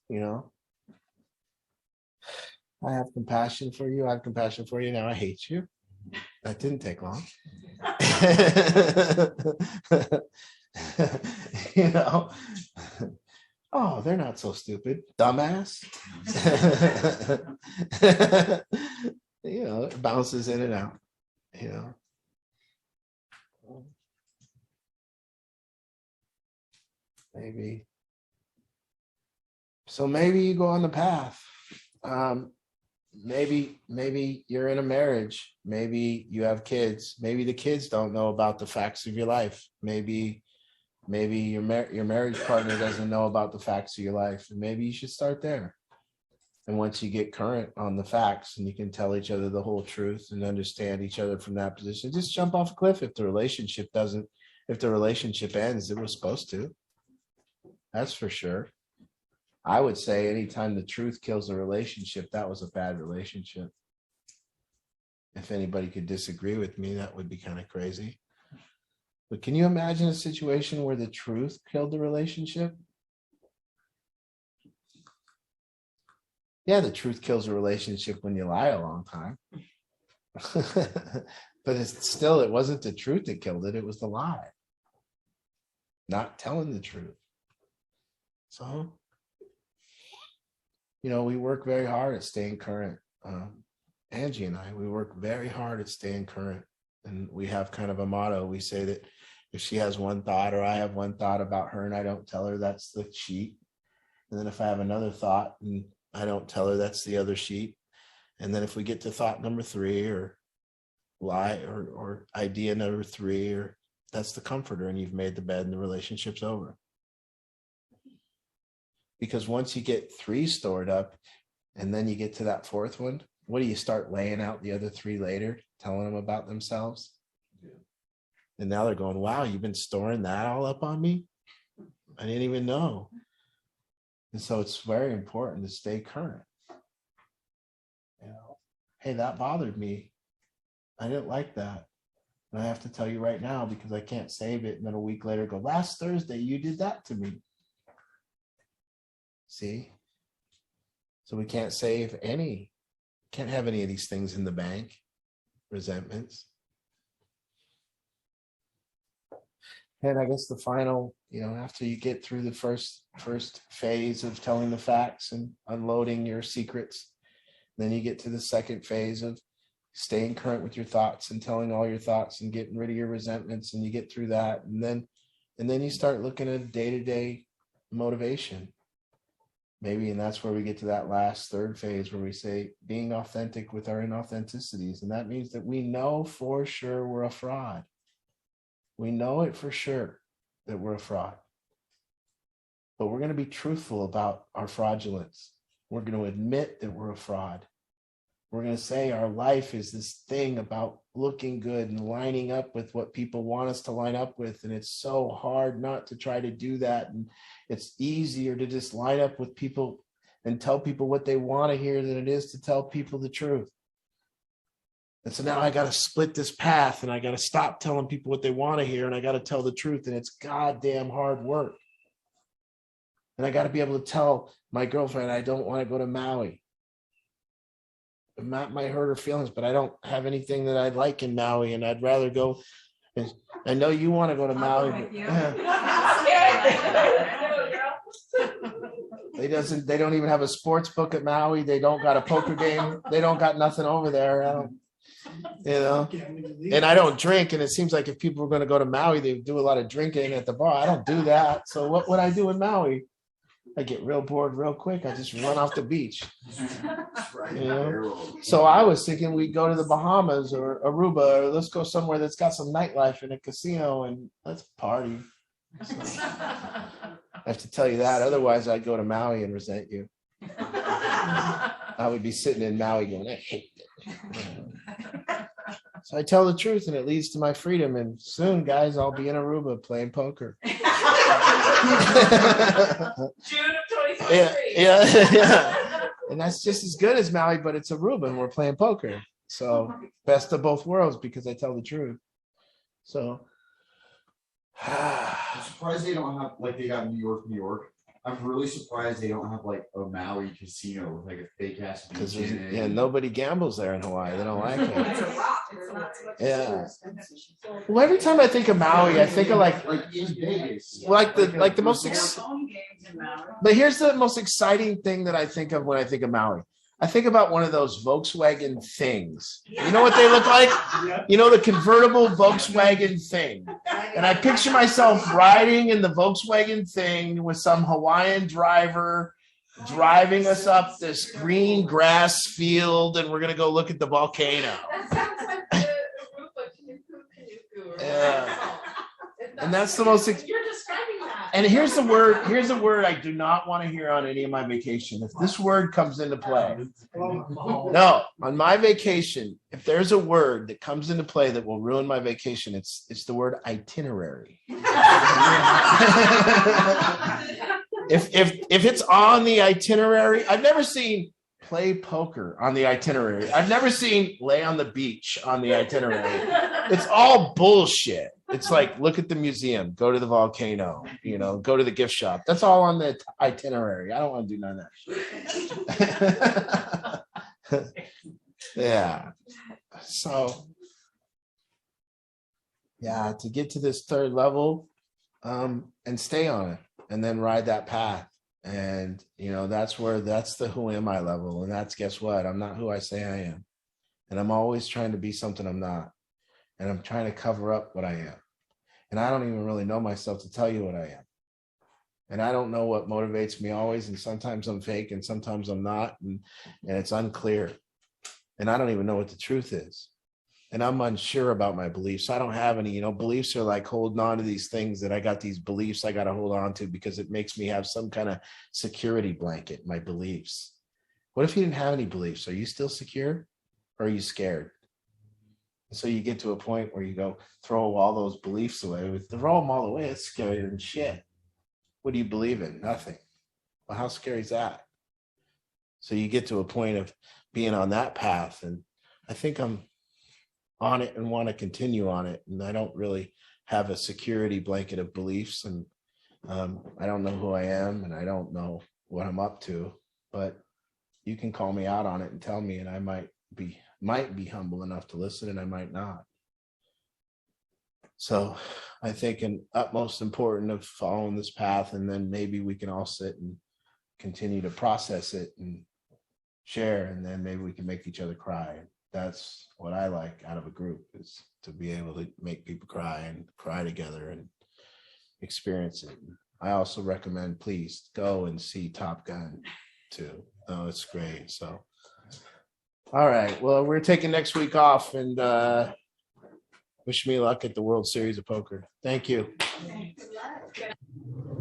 You know, I have compassion for you. I have compassion for you. Now I hate you. That didn't take long. You know, oh, they're not so stupid, dumbass. You know, it bounces in and out, you know. Maybe. So maybe you go on the path. Maybe you're in a marriage. Maybe you have kids. Maybe the kids don't know about the facts of your life. Maybe your marriage partner doesn't know about the facts of your life. And maybe you should start there. And once you get current on the facts and you can tell each other the whole truth and understand each other from that position, just jump off a cliff if the relationship ends. It was supposed to. That's for sure. I would say anytime the truth kills a relationship, that was a bad relationship. If anybody could disagree with me, that would be kind of crazy. But can you imagine a situation where the truth killed the relationship? Yeah, the truth kills a relationship when you lie a long time. But it wasn't the truth that killed it. It was the lie. Not telling the truth. So, you know, we work very hard at staying current. Angie and I, we work very hard at staying current. And we have kind of a motto. We say that if she has one thought or I have one thought about her and I don't tell her, that's the sheet. And then if I have another thought and I don't tell her, that's the other sheet. And then if we get to thought number 3 or lie or idea number 3, or that's the comforter, and you've made the bed and the relationship's over. Because once you get 3 stored up and then you get to that 4th one, what do you start laying out the other 3 later, telling them about themselves? Yeah. And now they're going, wow, you've been storing that all up on me? I didn't even know. And so it's very important to stay current. You know, hey, that bothered me. I didn't like that. And I have to tell you right now because I can't save it. And then a week later go, last Thursday, you did that to me. See? So we can't save any, can't have any of these things in the bank. Resentments. And I guess the final, you know, after you get through the first phase of telling the facts and unloading your secrets, then you get to the second phase of staying current with your thoughts and telling all your thoughts and getting rid of your resentments, and you get through that, and then you start looking at day-to-day motivation. Maybe, and that's where we get to that last 3rd phase where we say being authentic with our inauthenticities. And that means that we know for sure we're a fraud. We know it for sure that we're a fraud. But we're going to be truthful about our fraudulence. We're going to admit that we're a fraud. We're going to say our life is this thing about looking good and lining up with what people want us to line up with. And it's so hard not to try to do that. And it's easier to just line up with people and tell people what they want to hear than it is to tell people the truth. And so now I got to split this path and I got to stop telling people what they want to hear and I got to tell the truth. And it's goddamn hard work. And I got to be able to tell my girlfriend I don't want to go to Maui. It might hurt her feelings, but I don't have anything that I'd like in Maui, and I'd rather go. And I know you want to go to Maui. They don't even have a sports book at Maui. They don't got a poker game. They don't got nothing over there. You know, and I don't drink. And it seems like if people were going to go to Maui, they would do a lot of drinking at the bar. I don't do that. So what would I do in Maui? I get real bored real quick. I just run off the beach. You know? So I was thinking we'd go to the Bahamas or Aruba, or let's go somewhere that's got some nightlife and a casino and let's party. So, I have to tell you that. Otherwise, I'd go to Maui and resent you. I would be sitting in Maui going, I hate it. So I tell the truth and it leads to my freedom. And soon, guys, I'll be in Aruba playing poker. June of 2023. Yeah. And that's just as good as Maui, but it's Aruba and we're playing poker. So best of both worlds because I tell the truth. So I'm surprised they don't have, like, they got New York. I'm really surprised they don't have like a Maui casino with like a fake ass beach in it. Yeah, nobody gambles there in Hawaii. They don't like it. Yeah. Well, every time I think of Maui, I think of like in Vegas. like the most. But here's the most exciting thing that I think of when I think of Maui. I think about one of those Volkswagen things. You know what they look like? You know, the convertible Volkswagen thing. And I picture myself riding in the Volkswagen thing with some Hawaiian driver driving us up this green grass field, and we're going to go look at the volcano. That sounds like the Aruba Kanuku. Yeah. And that's the most. You're describing that. And here's the word. Here's a word I do not want to hear on any of my vacation. If this word comes into play, no, on my vacation, if there's a word that comes into play that will ruin my vacation, it's the word itinerary. If it's on the itinerary, I've never seen play poker on the itinerary. I've never seen lay on the beach on the itinerary. It's all bullshit. It's like, look at the museum, go to the volcano, you know, go to the gift shop. That's all on the itinerary. I don't want to do none of that. Yeah. So, yeah, to get to this 3rd level and stay on it and then ride that path. And, you know, that's the who am I level. And that's, guess what? I'm not who I say I am. And I'm always trying to be something I'm not. And I'm trying to cover up what I am. And I don't even really know myself to tell you what I am. And I don't know what motivates me always. And sometimes I'm fake and sometimes I'm not. And it's unclear. And I don't even know what the truth is. And I'm unsure about my beliefs. I don't have any, beliefs are like holding on to these things that I got these beliefs I got to hold on to because it makes me have some kind of security blanket, my beliefs. What if you didn't have any beliefs? Are you still secure or are you scared? And so you get to a point where you go throw all those beliefs away. Throw them all away. It's scarier than shit. What do you believe in? Nothing. Well, how scary is that? So you get to a point of being on that path. And I think I'm on it and want to continue on it. And I don't really have a security blanket of beliefs. And I don't know who I am and I don't know what I'm up to. But you can call me out on it and tell me, and I might be humble enough to listen and I might not. So I think an utmost important of following this path, and then maybe we can all sit and continue to process it and share, and then maybe we can make each other cry. That's what I like out of a group, is to be able to make people cry and cry together and experience it. I also recommend, please go and see Top Gun too. Oh, it's great. So all right. Well, we're taking next week off, and wish me luck at the World Series of Poker. Thank you. Good luck.